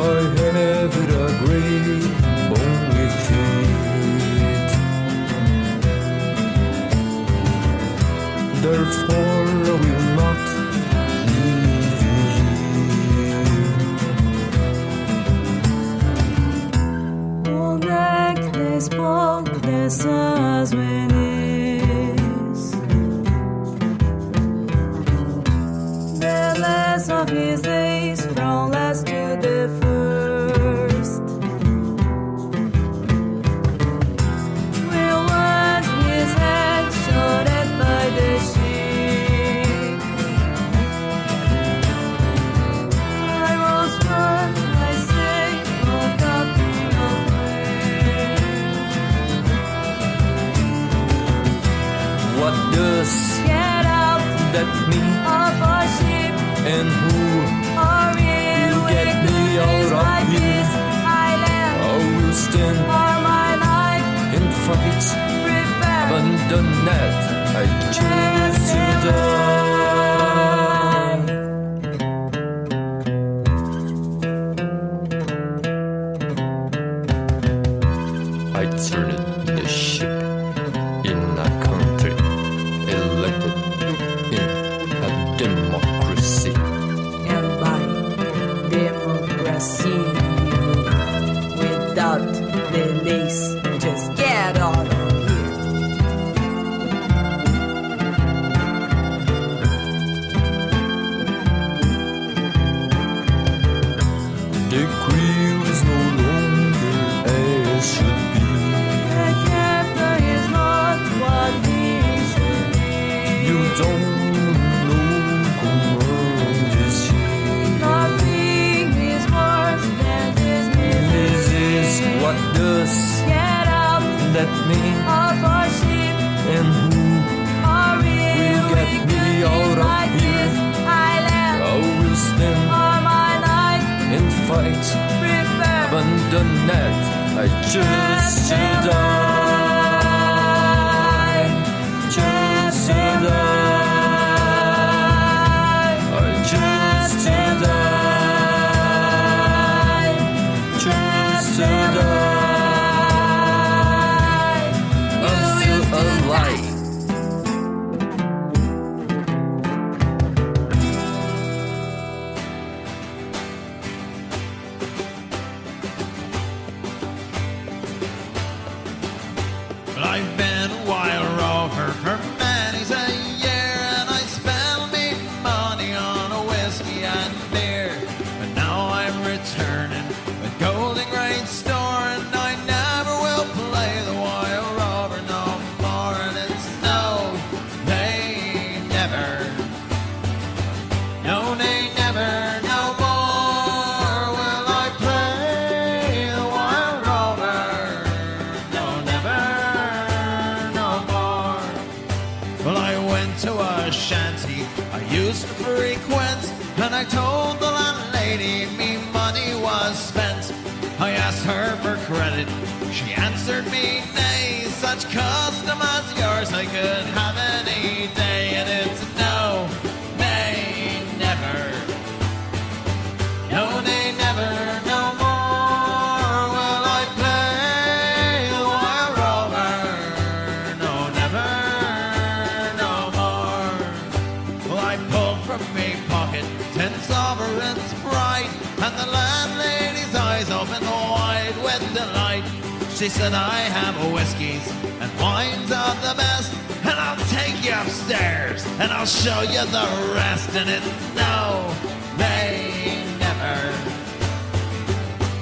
I have a great bony feet. Therefore I will not leave you here. All necklace, baldness, as when the last of his days, from last to the first, will want his head shot at by the sheep. I was one, I say, but nothing afraid. What does Get out that mean? of our ship. And who Are you will get me out of like here? this island? I will stand All my life and fight. prefer Abandon that, I choose to die. I turned the ship in a country elected in a democracy. and by democracy. Without delays, just get out of here. The crew is no longer as should be. The captain is not what he should be. You don't know command is here. Nothing is worse than this This is what does Get out that mean? of our ship. And who Are will get me out of like here? this island? I will stand All my life and fight. prefer Abandon that, I choose to die. Choose to die. I choose to die. Choose to die. I'm still alive. Well, I've been a wild rover for many's a year, and I spend me money on a whiskey and beer. But now I'm returning with Golden Great Store, and I never will play the wild rover no more. And it's no, they never, no, they never, no more will I play the wild rover. No, never, no more. Well, I went to a shanty I used to frequent, and I told the landlady me money was spent. I asked her for credit, she answered me nay. Such custom as yours I could have any day. And it's no, nay, never, no, nay, never, no more will I play the wild rover. No, never, no more. Well, I pulled from me pocket 10 sovereigns bright, and the landlady's eyes opened wide with delight. She said, I have whiskies and wines of the best, and I'll take you upstairs and I'll show you the rest. And it's no, they never,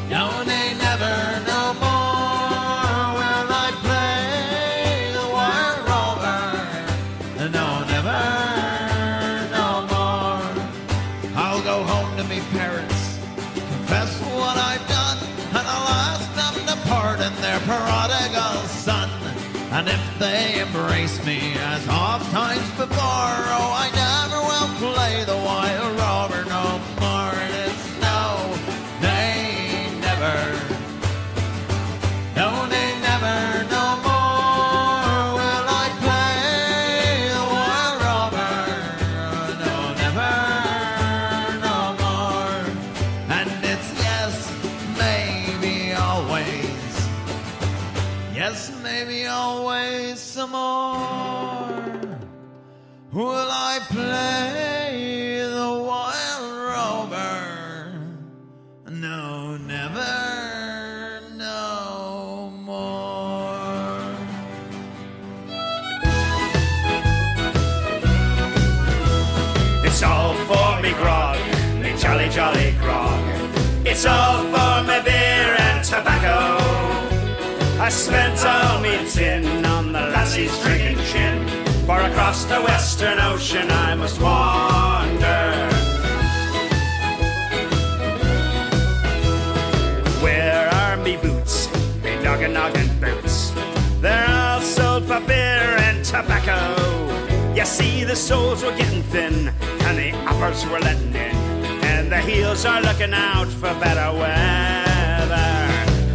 no, they never, no more will I play the wild rover. No, never, no more. I'll go home to me parents, confess what I've done, and I'll ask them to pardon their prodigal son. And if they embrace me as oft times before, oh, I never will play the wild rover no more. And it's no, they never, no, they never, no more will I play the wild rover. No, never, no more. And it's yes, some more? Will I play the wild rover? No, never, no more. It's all for me grog, me jolly jolly grog. It's all for me beer and tobacco. I spent all me tin on the lassies drinking gin, for across the western ocean I must wander. Where are me boots, me noggin boots? They're all sold for beer and tobacco. You see, the soles were getting thin, and the uppers were letting in, and the heels are looking out for better weather.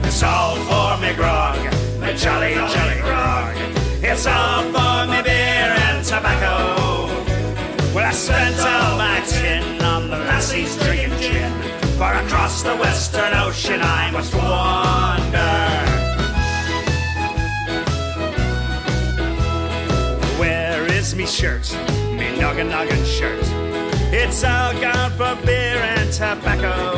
It's all for me grog, me jolly jolly grog. It's all for me beer and tobacco. Well, I spent all my tin on the lassies drinking gin, for across the western ocean I must wander. Where is me shirt, me noggin shirt? It's all gone for beer and tobacco.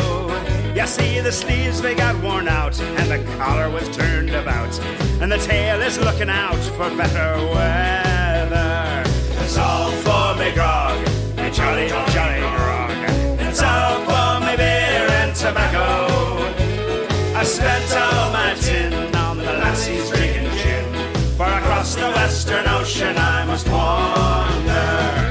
You see, the sleeves they got worn out, and the collar was turned about, and the tail is looking out for better weather. It's all for me grog, me jolly jolly grog. It's all for me beer and tobacco. I spent all my tin on the lassies drinking gin, for across the western ocean I must wander.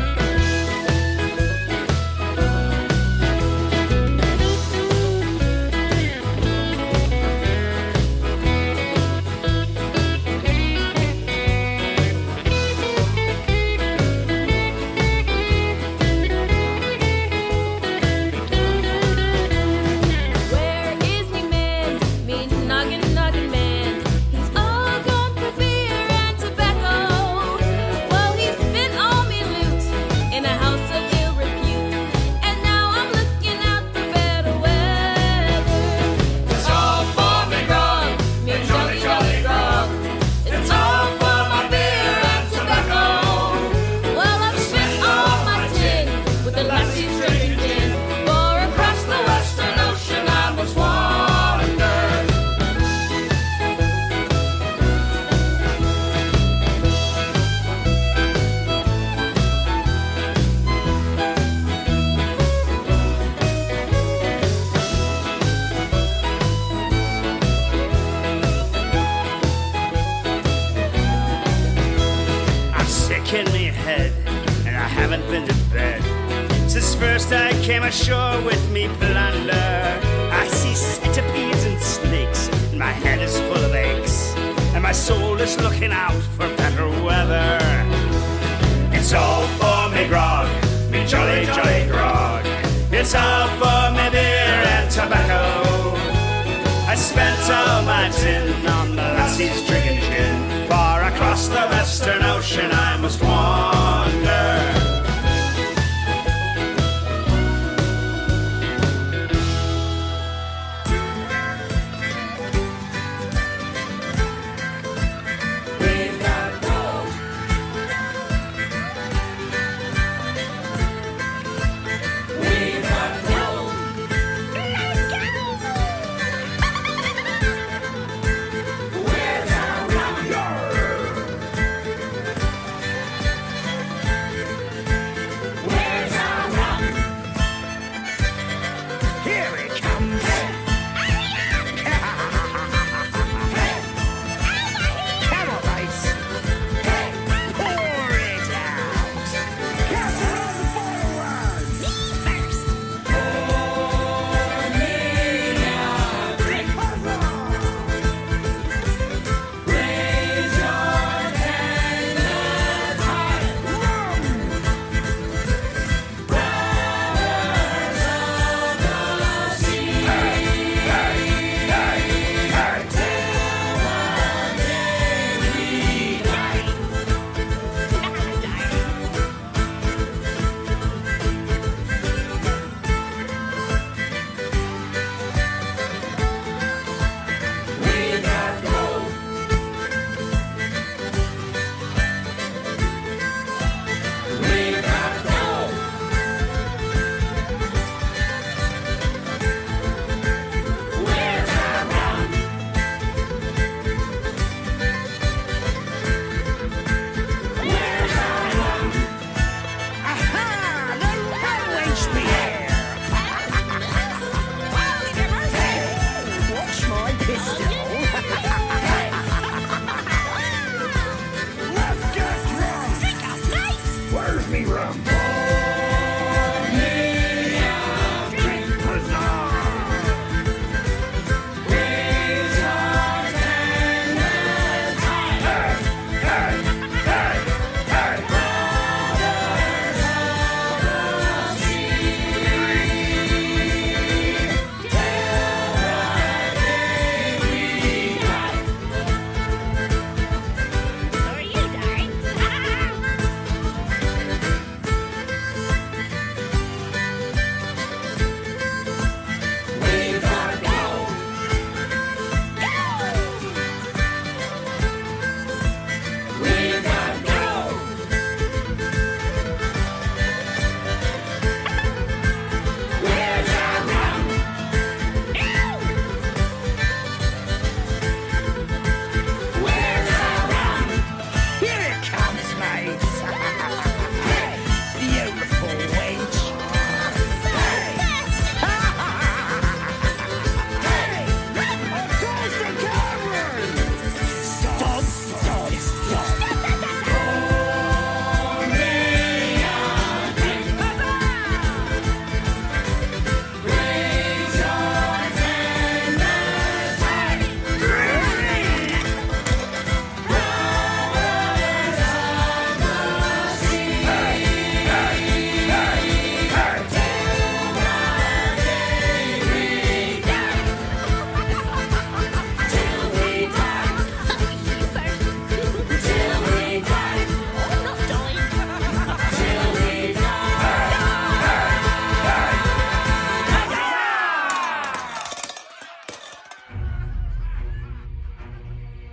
Came ashore with me plunder. I see centipedes and snakes, and my head is full of aches, and my soul is looking out for better weather. It's all for me grog, me jolly jolly grog. It's all for me beer and tobacco. I spent all my tin on the lassies drinking gin, far across the western ocean I must wander.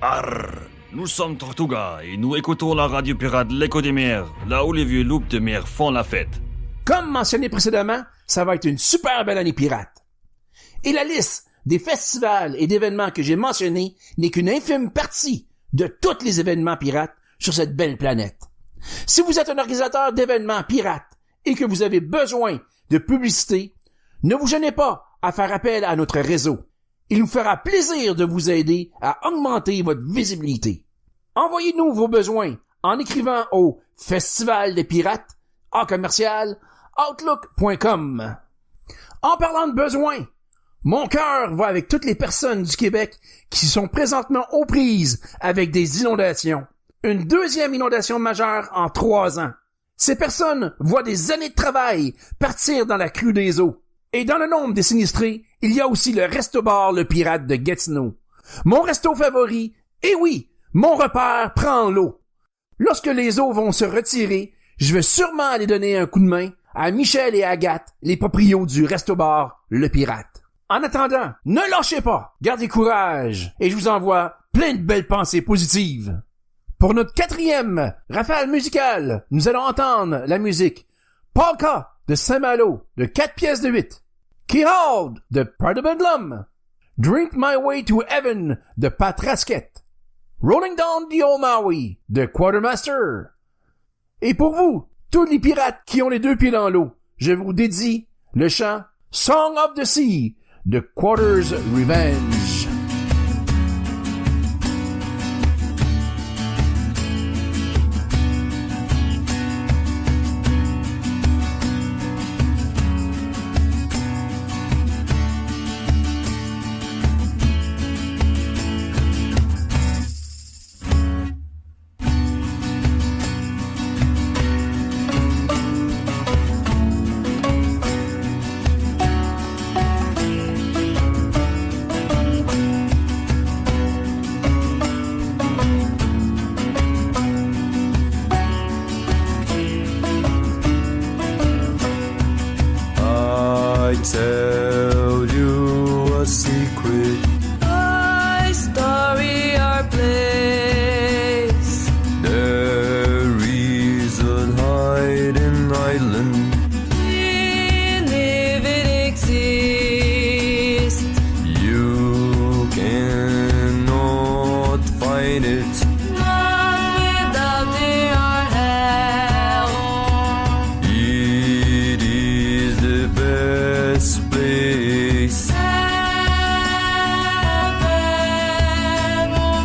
Arr! Nous sommes Tortuga et nous écoutons la radio pirate L'Écho des mers, là où les vieux loups de mer font la fête. Comme mentionné précédemment, ça va être une super belle année pirate. Et la liste des festivals et d'événements que j'ai mentionnés n'est qu'une infime partie de tous les événements pirates sur cette belle planète. Si vous êtes un organisateur d'événements pirates et que vous avez besoin de publicité, ne vous gênez pas à faire appel à notre réseau. Il nous fera plaisir de vous aider à augmenter votre visibilité. Envoyez-nous vos besoins en écrivant au Festival des Pirates @outlook.com. En parlant de besoins, mon cœur va avec toutes les personnes du Québec qui sont présentement aux prises avec des inondations. Une deuxième inondation majeure en 3 ans. Ces personnes voient des années de travail partir dans la crue des eaux. Et dans le nombre des sinistrés, il y a aussi le resto-bar Le Pirate de Gatineau. Mon resto favori, et oui, mon repère prend l'eau. Lorsque les eaux vont se retirer, je vais sûrement aller donner un coup de main à Michel et Agathe, les proprios du resto-bar Le Pirate. En attendant, ne lâchez pas, gardez courage, et je vous envoie plein de belles pensées positives. Pour notre 4e rafale musicale, nous allons entendre la musique Polka de Saint-Malo de 4 pièces de 8, Keyhold de Pride of Bedlam, Drink My Way to Heaven de Pat Rasquette, Rolling Down the Old Maui de Quartermaster. Et pour vous, tous les pirates qui ont les 2 pieds dans l'eau, je vous dédie le chant Song of the Sea de Quarter's Revenge. Tell you a secret. I story our place. There is a hiding island. We live it exists. You cannot find it. Not without their help. It is the best place. Heaven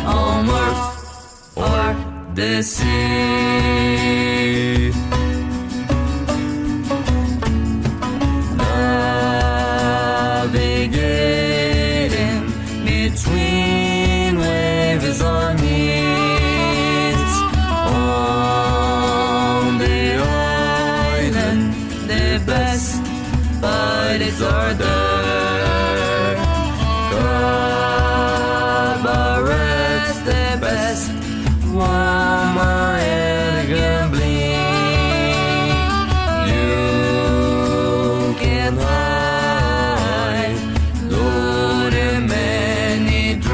on earth or the sea. Navigating between waves or mists on the island, the best buddies are there. Cabarets, the best warm and gambling. You can hide, load in many drinks.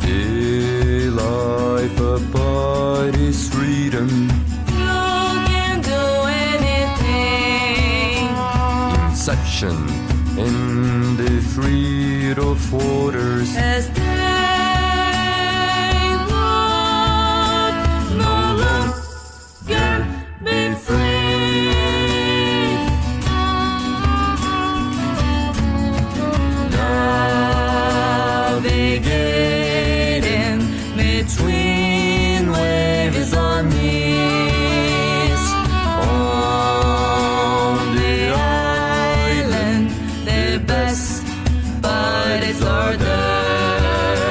A life apart is freedom. You can do anything. Inception in the fleet of waters. As they would no longer be free. Navigating between waves or mists on the island, the best buddies are there.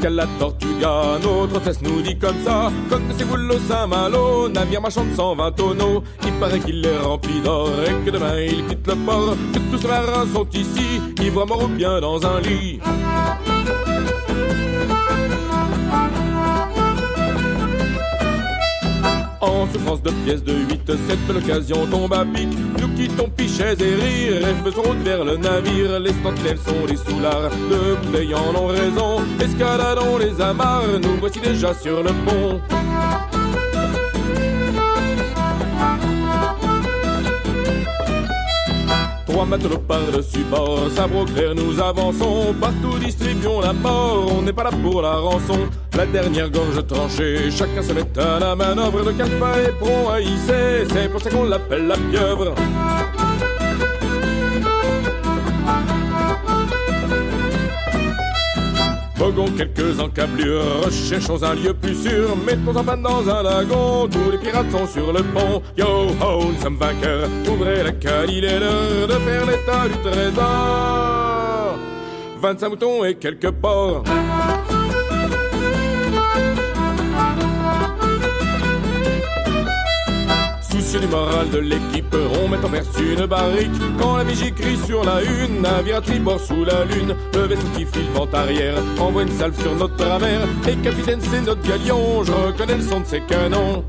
jusqu'à la Tortuga. Notre hôtesse nous dit comme ça: connaissez-vous le Saint-Malo, navire marchand de 120 tonneaux? Il paraît qu'il est rempli d'or et que demain il quitte le port, que tous ces marins sont ici, ivres morts ou bien dans un lit. En souffrance de pièces de 8, cette belle occasion tombe à pic. Nous quittons pichets et rires et faisons route vers le navire. Les sentinelles sont des soulards, de bouteilles en ont raison. Escaladons les amarres, nous voici déjà sur le pont. Trois matelots par-dessus bord, sabre au clair nous avançons. Partout distribuons la mort, on n'est pas là pour la rançon. La dernière gorge tranchée, chacun se met à la manœuvre. Le calfa est prompt à hisser, c'est pour ça qu'on l'appelle la pieuvre. Voguons quelques encablures, recherchons un lieu plus sûr. Mettons en panne dans un lagon, tous les pirates sont sur le pont. Yo ho, nous sommes vainqueurs, ouvrez la cale, il est l'heure de faire l'état du trésor. 25 moutons et quelques porcs. Soucieux du moral de l'équipe, on met en verse une barrique. Quand la vigie crie sur la une, navire à tribord sous la lune. Le vaisseau qui file vent arrière, envoie une salve sur notre travers. Et capitaine, c'est notre galion, je reconnais le son de ses canons.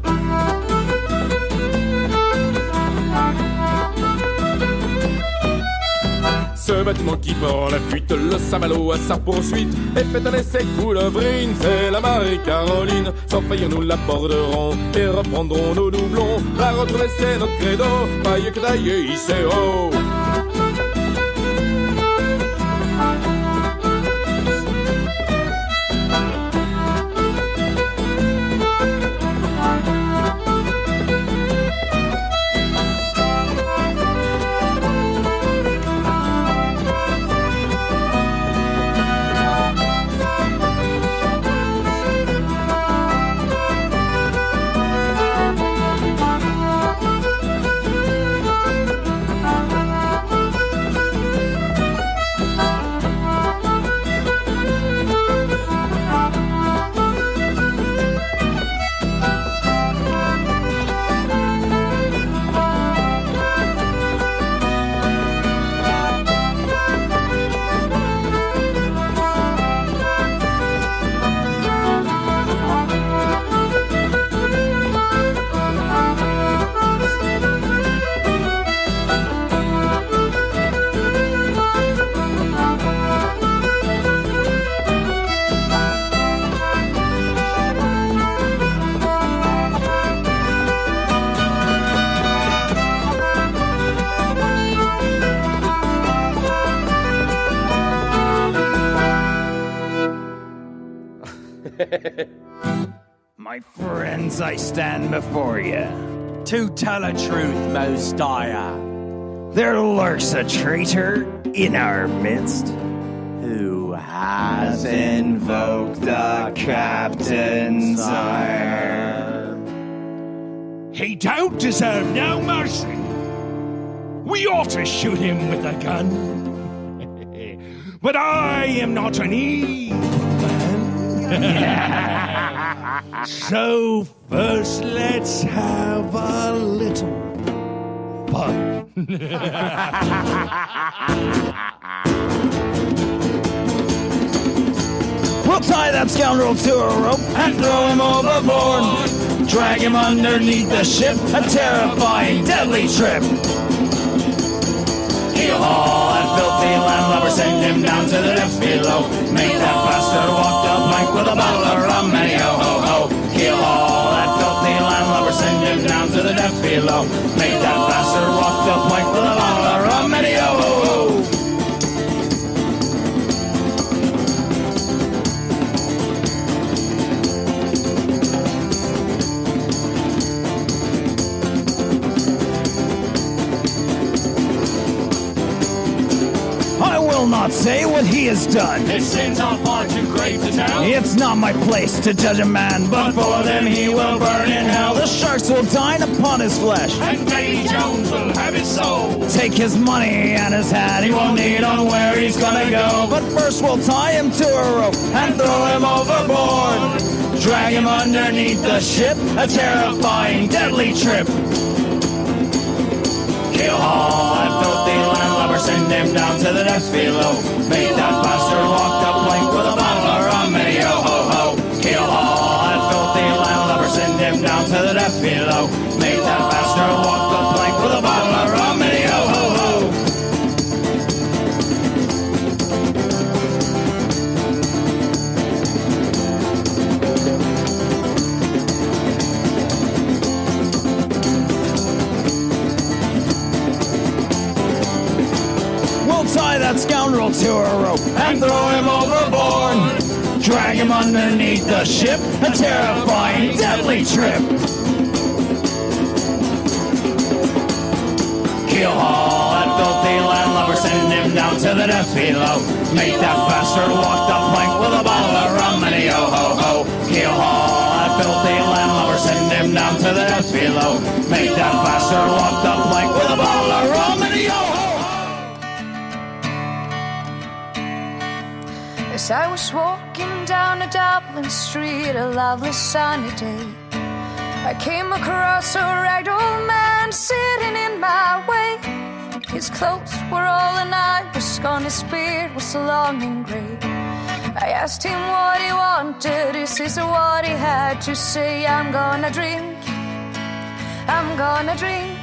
Ce bâtiment qui prend la fuite, le Saint-Malo à sa poursuite, et fait un essai coulevrine, c'est la marée Caroline. Sans faillir nous l'aborderons et reprendrons nos doublons. La retrouver c'est notre credo, paille que taille ici haut. My friends, I stand before you to tell a truth most dire. There lurks a traitor in our midst who has invoked the Captain's ire. He don't deserve no mercy. We ought to shoot him with a gun. But I am not an evil man. So first let's have a little fun. We'll tie that scoundrel to a rope and throw him overboard. Drag him underneath the ship, a terrifying, deadly trip. Keel haul that filthy landlubber, send him down to the depths below. Make that bastard walk the plank with a bottle of rum and yo ho ho. Keel haul that filthy landlubber, send him down to the depths below. Make that bastard walk the plank with a bottle of rum and yo ho ho. will not say what he has done. His sins are far too great to tell. It's not my place to judge a man, but for them he will burn in hell. The sharks will dine upon his flesh, And Davy Jones will have his soul. take his money and his hat. He won't need on where he's gonna go. But first we'll tie him to a rope and throw him overboard. Drag him underneath the ship, a terrifying, deadly trip. Kill all that filthy landlubber, send him down to the depths below. Make that bastard walk the plank with a bottle of rum and yo ho ho. Kill all that filthy landlubber, send him down to the depths below. Make that bastard walk the plank with a bottle of rum and yo ho ho. Tie that scoundrel to a rope and throw him overboard. Drag him underneath the ship, a terrifying, deadly trip. Kill all that filthy landlubber, send him down to the depths below. Make that bastard walk the plank with a bottle of rum and a yo ho ho. Kill all that filthy landlubber, send him down to the depths below. Make that bastard walk the plank with a bottle of rum and a yo ho ho. As I was walking down a Dublin street, a lovely sunny day, I came across a ragged old man sitting in my way. His clothes were all and I was gone, his beard was long and grey. I asked him what he wanted, this is what he had to say. I'm gonna drink, I'm gonna drink,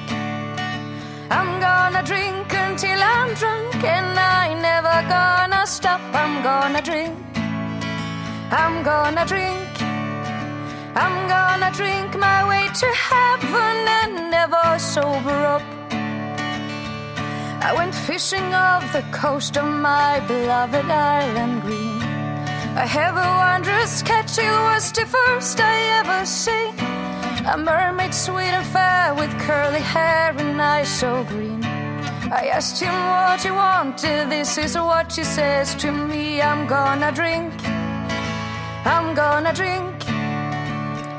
I'm gonna drink until I'm drunk, and I never gonna stop. I'm gonna drink, I'm gonna drink, I'm gonna drink my way to heaven and never sober up. I went fishing off the coast of my beloved island green. I have a wondrous catch, it was the first I ever seen. A mermaid sweet and fair with curly hair and eyes so green. I asked him what he wanted, this is what he says to me. I'm gonna drink, I'm gonna drink,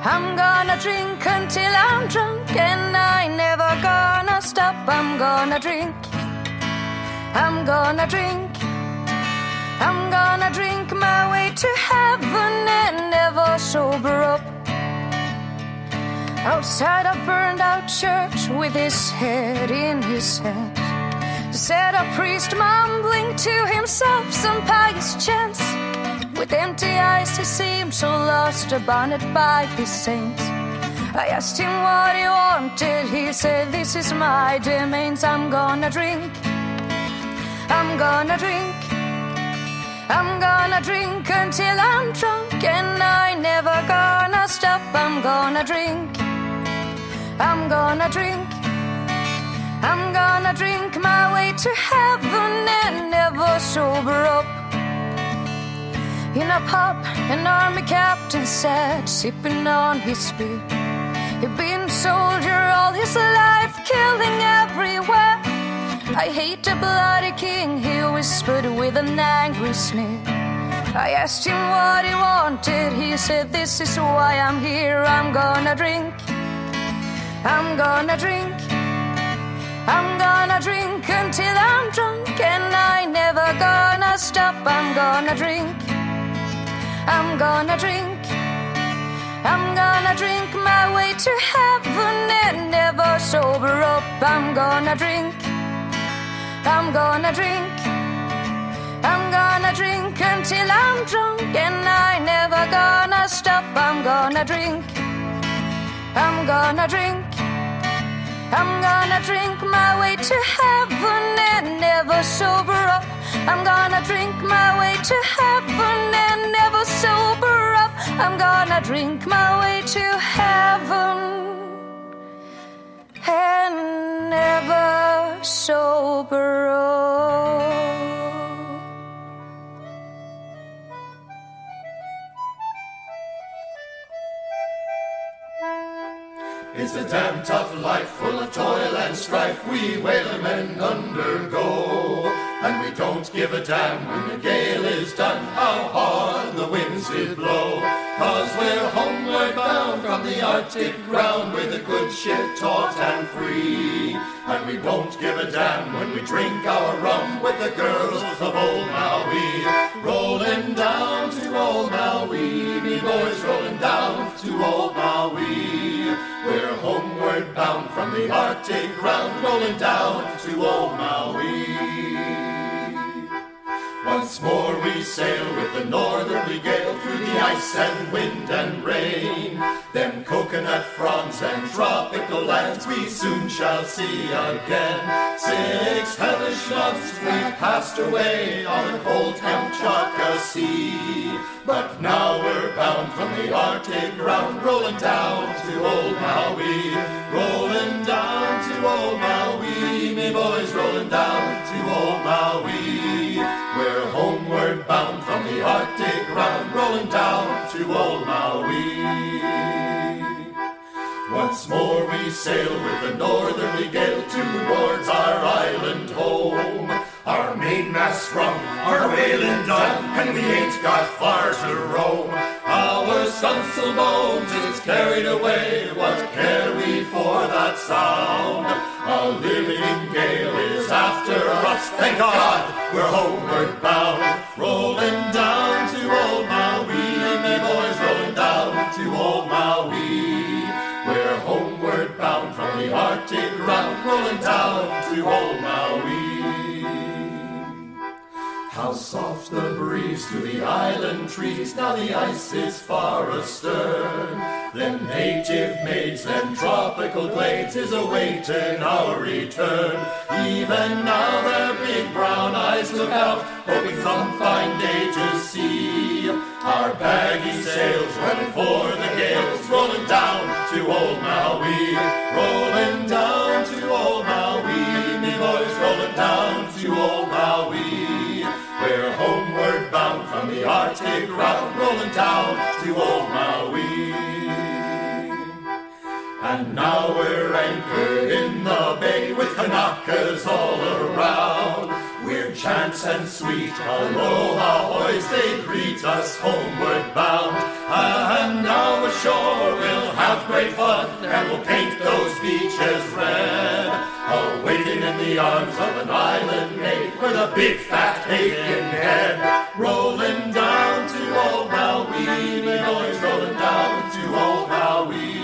I'm gonna drink until I'm drunk, and I never gonna stop. I'm gonna drink, I'm gonna drink, I'm gonna drink my way to heaven and never sober up. Outside a burned out church with his head in his hands, sat a priest mumbling to himself some pious chants. With empty eyes he seemed so lost, abandoned by his saints. I asked him what he wanted, he said this is my domains. I'm gonna drink, I'm gonna drink, I'm gonna drink until I'm drunk, and I never gonna stop. I'm gonna drink, I'm gonna drink, I'm gonna drink my way to heaven and never sober up. In a pub, an army captain sat, sipping on his beer. He'd been a soldier all his life, killing everywhere. I hate a bloody king, he whispered with an angry sneer. I asked him what he wanted, he said this is why I'm here. I'm gonna drink, I'm gonna drink, I'm gonna drink until I'm drunk, and I never gonna stop. I'm gonna drink, I'm gonna drink, I'm gonna drink my way to heaven and never sober up. I'm gonna drink, I'm gonna drink, I'm gonna drink until I'm drunk, and I never gonna stop. I'm gonna drink, I'm gonna drink, I'm gonna drink my way to heaven and never sober up. I'm gonna drink my way to heaven and never sober up. I'm gonna drink my way to heaven and never sober up. It's the damn time tough life, full of toil and strife, we whalemen undergo. And we don't give a damn when the gale is done, how hard the winds did blow. 'Cause we're homeward bound from the Arctic ground, where the good ship taut and free. And we won't give a damn when we drink our rum with the girls of old Maui. Rolling down to old Maui, me boys, rolling down to old Maui. We're homeward bound from the Arctic ground, rolling down to old Maui. Once more we sail with the northerly gale through the ice and wind and rain. Them coconut fronds and tropical lands we soon shall see again. 6 hellish months we've passed away on the cold Kamchatka Sea. But now we're bound from the Arctic ground, rolling down to old Maui. Rolling down to old Maui, me boys, rolling down to old Maui. We're homeward bound from the Arctic ground, rolling down to old Maui. Once more we sail with the northerly gale towards our island home. Our mainmast sprung, our whaling done, and we ain't got far to roam. Our stunsail bones is carried away, what care we for that sound? A living gale is after us, thank God we're homeward bound. Rolling down to old Maui, me boys, rolling down to old Maui. We're homeward bound from the Arctic ground, rolling down to old Maui. How soft the breeze through the island trees, now the ice is far astern. Them native maids, them tropical glades is awaiting our return. Even now their big brown eyes look out, hoping some fine day to see our baggy sails running for the gales, rolling down to old Maui. Rolling down to old Maui, me boys, rolling down to old Maui. We're homeward bound from the Arctic ground, rolling down to old Maui. And now we're anchored in the bay with Kanakas all around. We're chants and sweet aloha hoys, they greet us homeward bound. And now ashore we'll have great fun, and we'll paint those beaches red. Awaiting in the arms of an island maid with a big fat aching head. Rolling down to old Maui, me boys, rolling down to old Maui.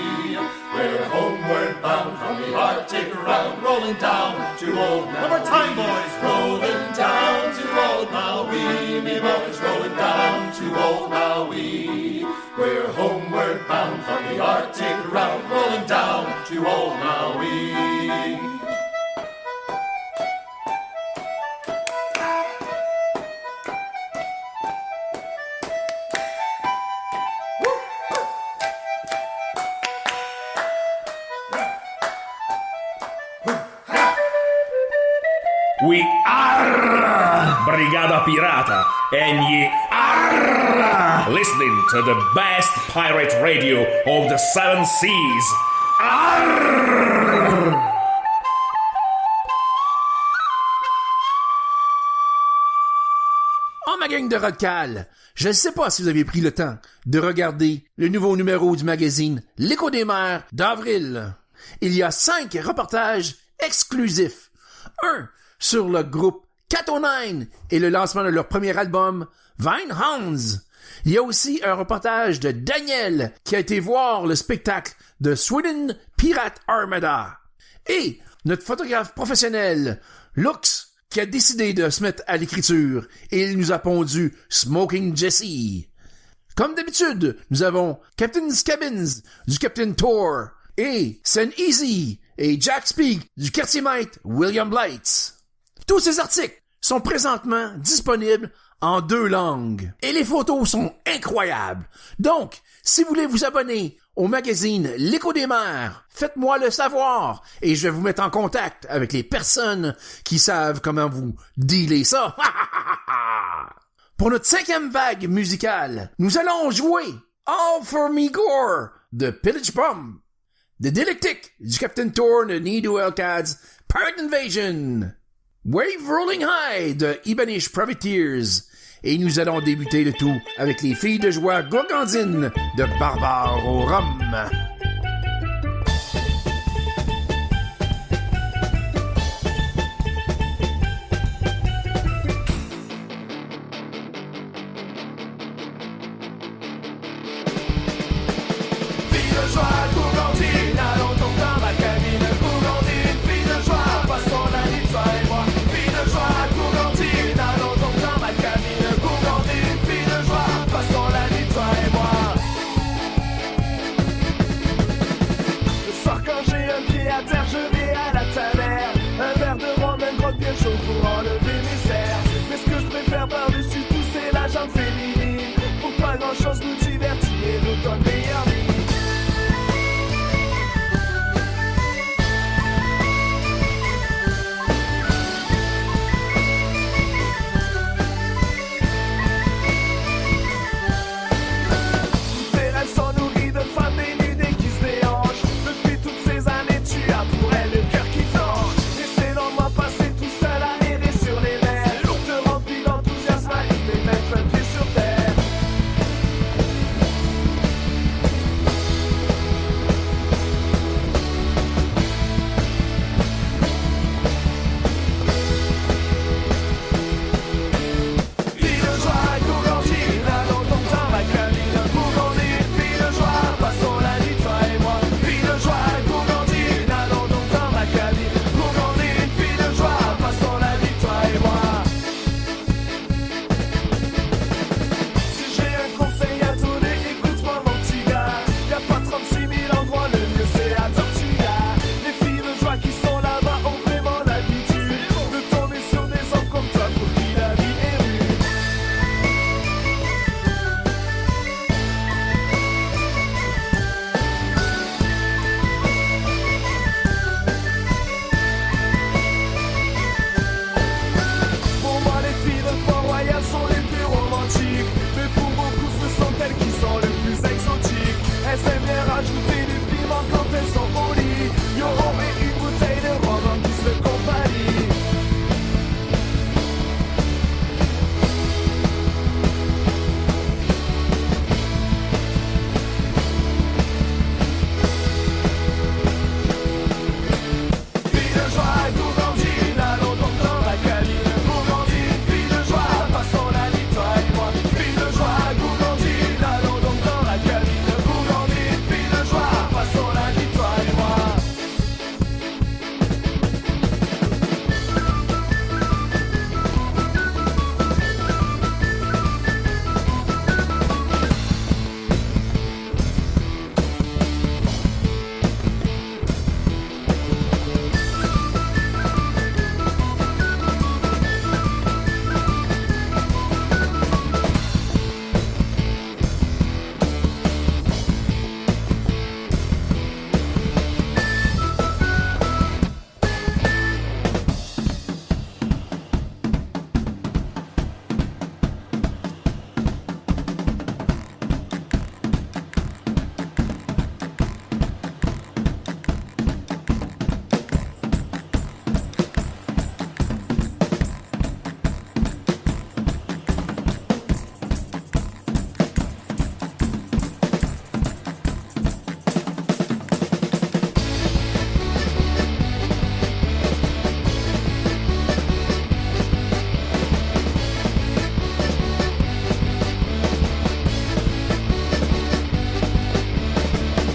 We're homeward bound from the Arctic ground, rolling down to old Maui. One more time, boys. Rolling down to old Maui, me boys, rolling down to old Maui. We're homeward bound from the Arctic ground, rolling down to old Maui. We are Brigada Pirata, and ye are listening to the best pirate radio of the 7 seas. Arr! Oh ma gang de Rodcal, je ne sais pas si vous avez pris le temps de regarder le nouveau numéro du magazine L'Écho des mers d'avril. Il y a 5 reportages exclusifs. Un sur le groupe Capt'n et le lancement de leur premier album, Vinehounds. Il y a aussi un reportage de Daniel qui a été voir le spectacle de Sweden Pirate Armada. Et notre photographe professionnel, Lux, qui a décidé de se mettre à l'écriture et il nous a pondu Smoking Jesse. Comme d'habitude, nous avons Captain's Cabins du Captain Tour et Sen Easy et Jack Speak du quartier-maître William Blights. Tous ces articles sont présentement disponibles en 2 langues. Et les photos sont incroyables. Donc, si vous voulez vous abonner au magazine L'Écho des mers, faites-moi le savoir et je vais vous mettre en contact avec les personnes qui savent comment vous dealer ça. Pour notre 5e vague musicale, nous allons jouer All for Me Gore de Pillage Bomb. The Dialectic du Captain Thor de Need Wildcats, Pirate Invasion, Wave Rolling High de Ibanish Privateers, et nous allons débuter le tout avec les filles de joie gourgandines de Barbare au Rhum. Chaud pour enlever mes serres. Mais ce que je préfère par-dessus tout, c'est la jambe féminine. Pour pas grand-chose, nous divertit et nous donne meilleure vie. Toutes tes rêves sont nourris de femmes dénudes et qui se déhanchent. Depuis toutes ces années, tu as pour elles le cœur qui flanche. Laissez-le moi passer tout seul à errer sur les mers. L'eau te remplit d'enthousiasme à l'idée de mettre un pied sur terre. Fille de joie, gourgandine, allons ton temps ma cabine. Gourgandine, fille de joie, passons la nuit toi et moi. Fille de joie, gourgandine, allons ton temps ma cabine. Gourgandine, fille de joie, passons la nuit toi et moi. Si j'ai un conseil à donner, écoute-moi mon petit gars. Y'a pas 36 000 endroits, le mieux c'est à Tortuga. Les filles de joie qui sont là-bas ont vraiment l'habitude de tomber sur des hommes comme toi pour qui la vie est rude. Pour moi les filles de Port-Royal sont les plus romantiques. Mais pour beaucoup ce sont elles qui sont les plus exotiques. Elles aiment bien rajouter du piment quand elles sont au lit. Yo et une bouteille de rhum en guise de compagnie. Fille de joie, gourgandine, allons donc dans la cabine. Gourgandine, fille de joie, passons la nuit toi et moi. Fille de joie, gourgandine, allons donc dans la cabine. Gourgandine, fille de joie, passons la nuit toi et moi.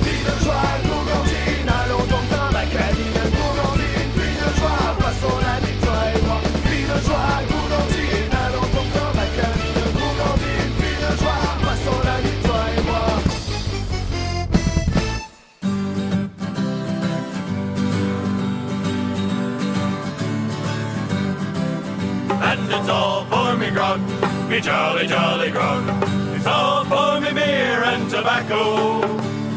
Fille de joie, gourgandine, allons donc dans la cabine. Gourgandine, fille de joie, passons la nuit toi et moi. Fille de joie, gourgandine, allons donc dans la cabine. Gourgandine, fille de joie, passons la nuit toi et moi. And it's all for me grog, me jolly, jolly grog. It's all for me beer and tobacco.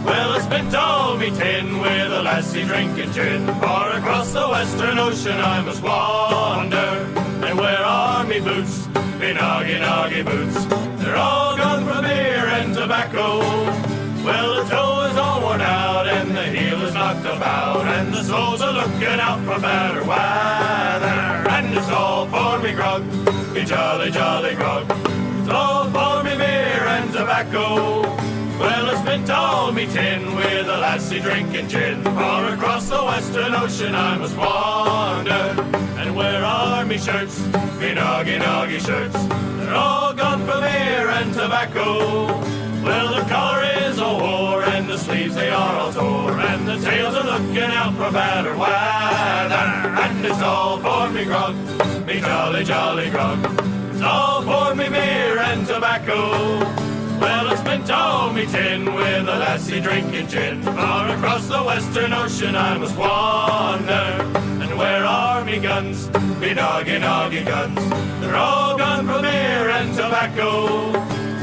Well, I spent all me tin with a lassie drinking gin. For across the western ocean I must wander. And where are me boots, me noggy, noggy boots? They're all gone from beer and tobacco. Well, the toe is all worn out and the heel is not knocked about, and the souls are looking out for better weather. And it's all for me grog, me jolly, jolly grog. It's all for me beer and tobacco. Well, I spent all me tin with a lassie drinking gin. Far across the western ocean I must wander. And where are me shirts, me noggy, noggy shirts? They're all gone for beer and tobacco. Well, the collar is a war, and the sleeves they are all tore, and the tails are looking out for better weather. And it's all for me grog, me jolly, jolly grog. It's all for me beer and tobacco. Well, I spent all me tin with a lassie drinking gin. Far across the western ocean I must wander. And where are me guns, me noggy, noggy guns? They're all gone for beer and tobacco.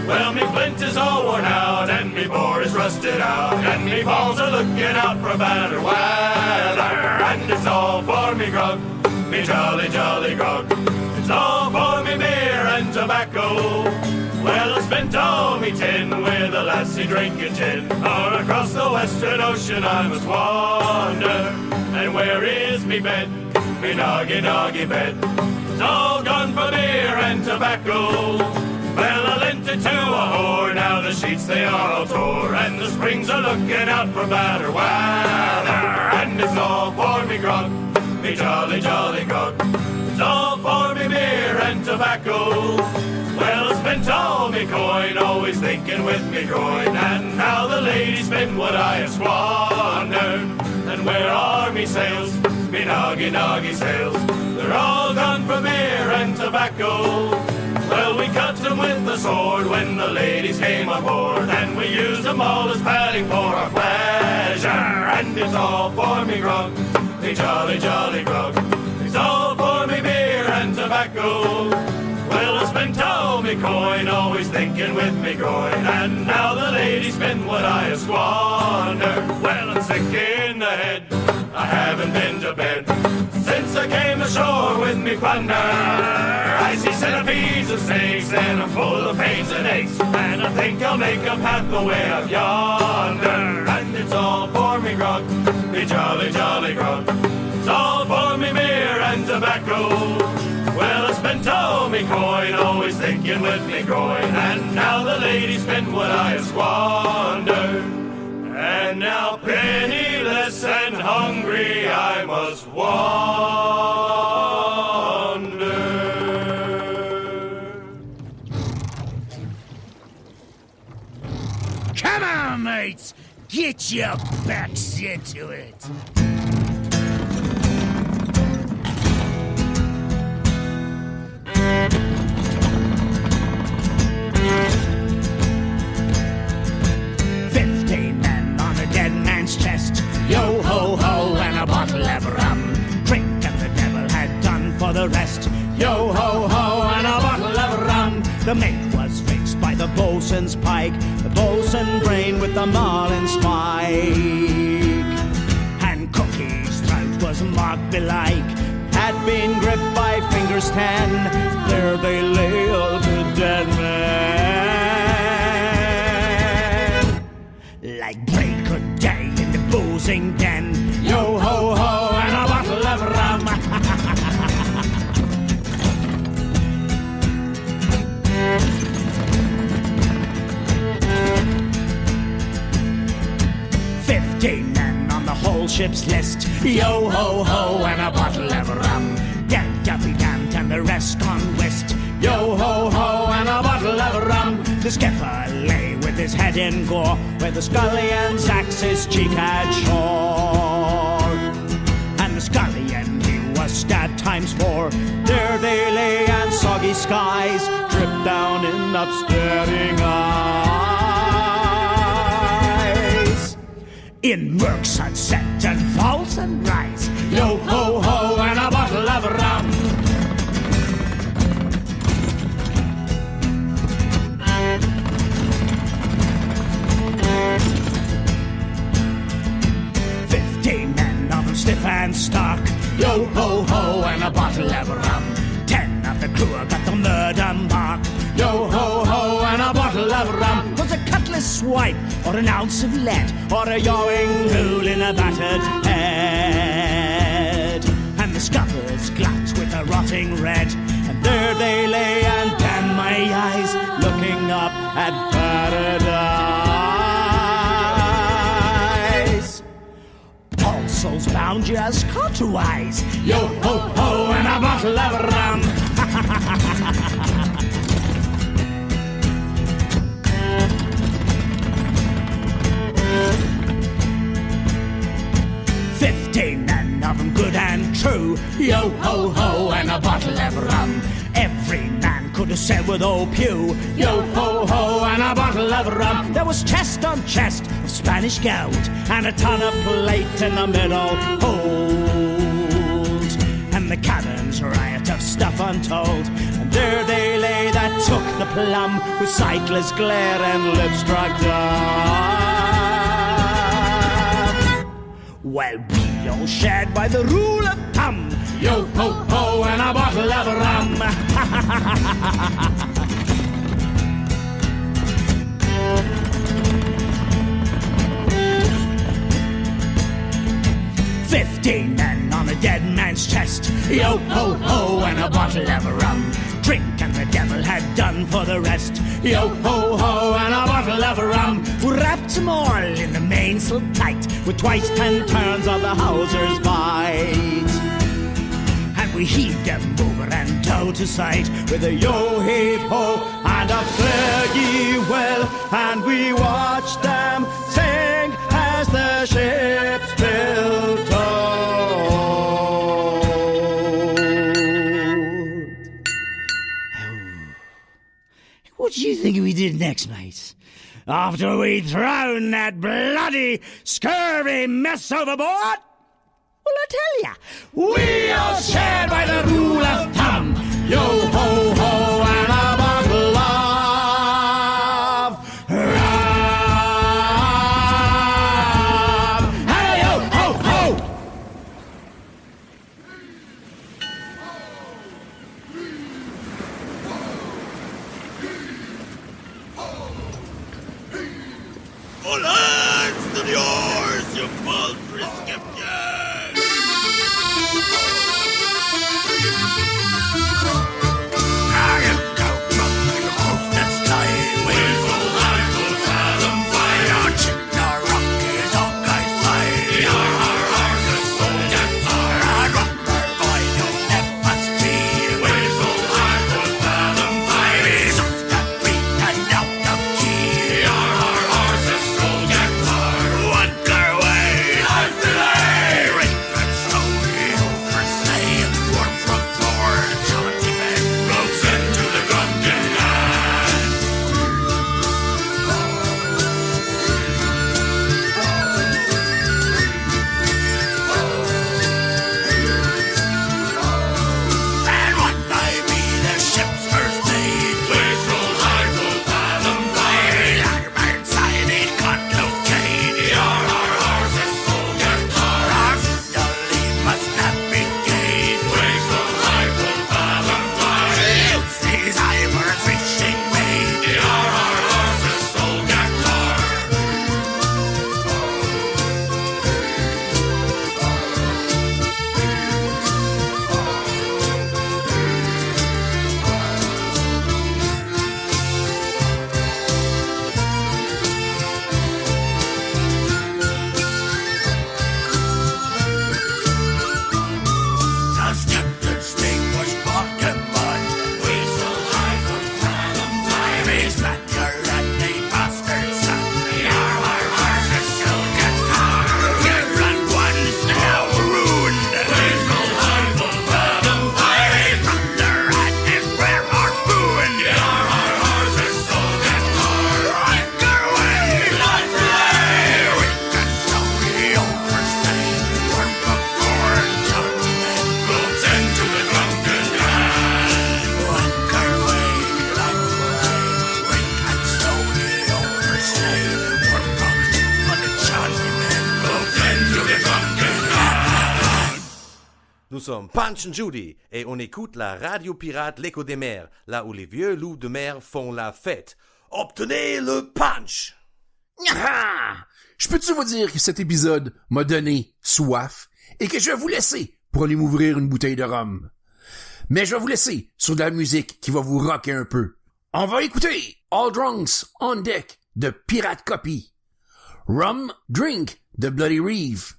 Well, me flint is all worn out, and me bore is rusted out, and me balls are looking out for better weather. And it's all for me grog, me jolly, jolly grog. It's all for me beer and tobacco. Well, I spent all me tin with a lassie drinking gin. Far across the western ocean I must wander. And where is me bed, me noggy, noggy bed? It's all gone for beer and tobacco. Well, I lent it to a whore, now the sheets they are all tore, and the springs are looking out for better weather. And it's all for me grog, me jolly, jolly grog. It's all for me beer and tobacco. Well, I spent all me coin, always thinking with me groin, and now the ladies spend what I have squandered. And where are me sails, me noggy, noggy sails? They're all gone for beer and tobacco. Well, we cut them with the sword when the ladies came aboard, and we used them all as padding for our pleasure. And it's all for me grog, me jolly, jolly grog. It's all for me beer and tobacco. Well, I spent all me coin, always thinking with me groin, and now the ladies spend what I have squandered. Well, I'm sick in the head, I haven't been to bed since I came ashore with me plunder. I see centipedes and snakes, and I'm full of pains and aches, and I think I'll make a path the way of yonder. And it's all for me grog, me jolly, jolly grog. It's all for me beer and tobacco. Well, I spent all me coin, always thinking with me groin, and now the ladies spend what I have squandered. And now penniless and hungry I must wander. Come on, mates! Get your backs into it! Chest, yo ho ho, and a bottle of rum. Drink and the devil had done for the rest. Yo ho ho, and a bottle of rum. The mate was fixed by the bosun's pike, the bosun brain with the marlin spike. And Cookie's throat was marked belike, had been gripped by fingers 10. There they lay, all good dead men, like break good day in the boozing den. Yo ho ho, and a bottle of rum. 15 men on the whole ship's list. Yo ho ho, and a bottle of rum. Dead to be damned, and the rest gone whist. Yo ho ho, and a bottle of rum. The skipper lay with his head in gore, where the scullion's axe his cheek had shore. And the scullion, he was stabbed ×4. There they lay, and soggy skies dripped down in upstaring eyes. In murk sunset and fall sunrise. Yo ho ho, and a bottle of rum. Stiff and stark, yo ho ho, and a bottle of rum. 10 of the crew got the murder mark. Yo ho ho, and a bottle of rum. Was a cutlass useless swipe, or an ounce of lead, or a yawing hole in a battered head. And the scuppers glut with a rotting red, and there they lay, and damn my eyes, looking up at paradise. All souls bound just contrawise, yo ho ho, and a bottle of rum. 15 and of 'em good and true, yo ho ho, and a bottle of rum. Every man could have said with old Pew, yo ho ho, and a bottle of rum. There was chest on chest of Spanish gold, and a ton of plate in the middle hold. And the cannons riot of stuff untold, and there they lay that took the plum, with sightless glare and lips struck dumb. Well, we all shared by the rule of thumb, yo ho ho, and a bottle of rum. 15 men on a dead man's chest, yo ho ho, and a bottle of rum. Drink and the devil had done for the rest, yo ho ho, and a bottle of rum. We wrapped them all in the mainsail tight, with twice 10 turns of the hawser's bight. And we heaved them over and out to sight, with a yo heave ho and a fare ye well. And we watched them sing as the ships built out. What do you think we did next, mate? After we'd thrown that bloody, scurvy mess overboard? Well, I tell ya, we all shared by the rule of thumb, yo ho ho, and a bottle of rum. Hey, yo ho ho! All hands to the oars, you paltry skeptics! Nous sommes Punch and Judy et on écoute la radio pirate L'Écho des mers, là où les vieux loups de mer font la fête. Obtenez le punch! Je peux-tu vous dire que cet épisode m'a donné soif et que je vais vous laisser pour aller m'ouvrir une bouteille de rhum. Mais je vais vous laisser sur de la musique qui va vous rocker un peu. On va écouter All Drunks on Deck de Pirate Copy, Rum Drink de Bloody Reeve,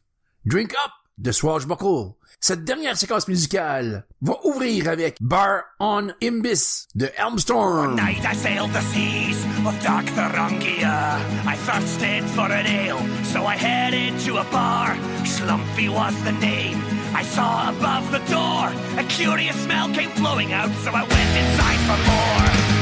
Drink Up de Swashbuckle. Cette dernière séquence musicale va ouvrir avec Bar on Imbis de Elmstorm. One night I sailed the seas of dark Thuringia. I thirsted for an ale, so I headed to a bar. Schlumpy was the name. I saw above the door a curious smell came flowing out, so I went inside for more.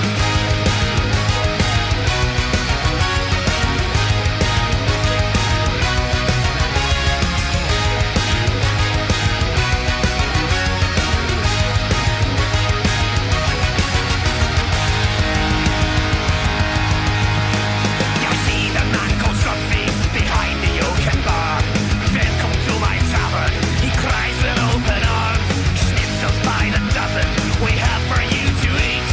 We have for you to eat.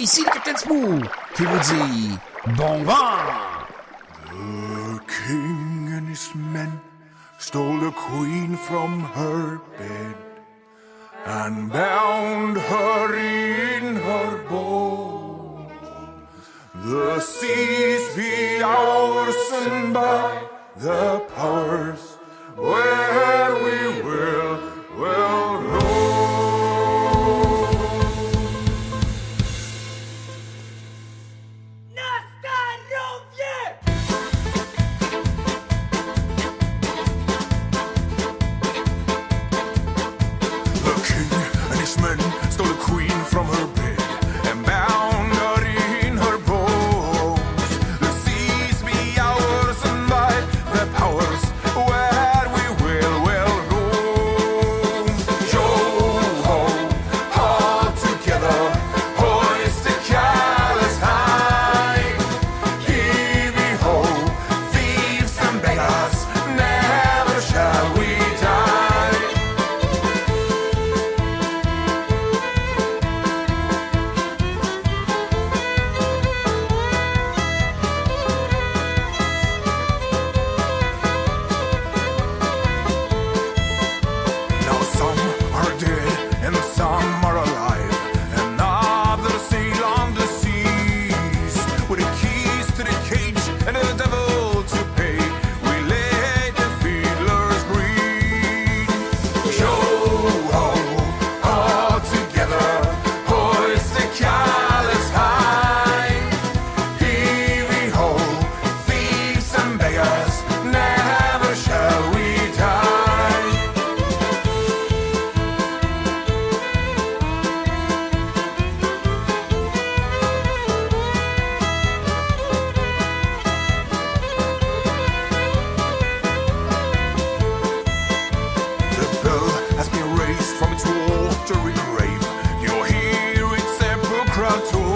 ici le Capt'n Smoo qui vous dit bon vent! The king and his men stole the queen from her bed and bound her in her boat. The seas be ours and by the powers where we will roam. Men stole the queen from her bed and bound her in her bones. The seas be ours and by the powers where we will roam. Yo-ho, all together, hoist the colours high. Heave-ho, thieves and beggars, never shall we die. From its watery grave, you'll hear its sepulchral tone.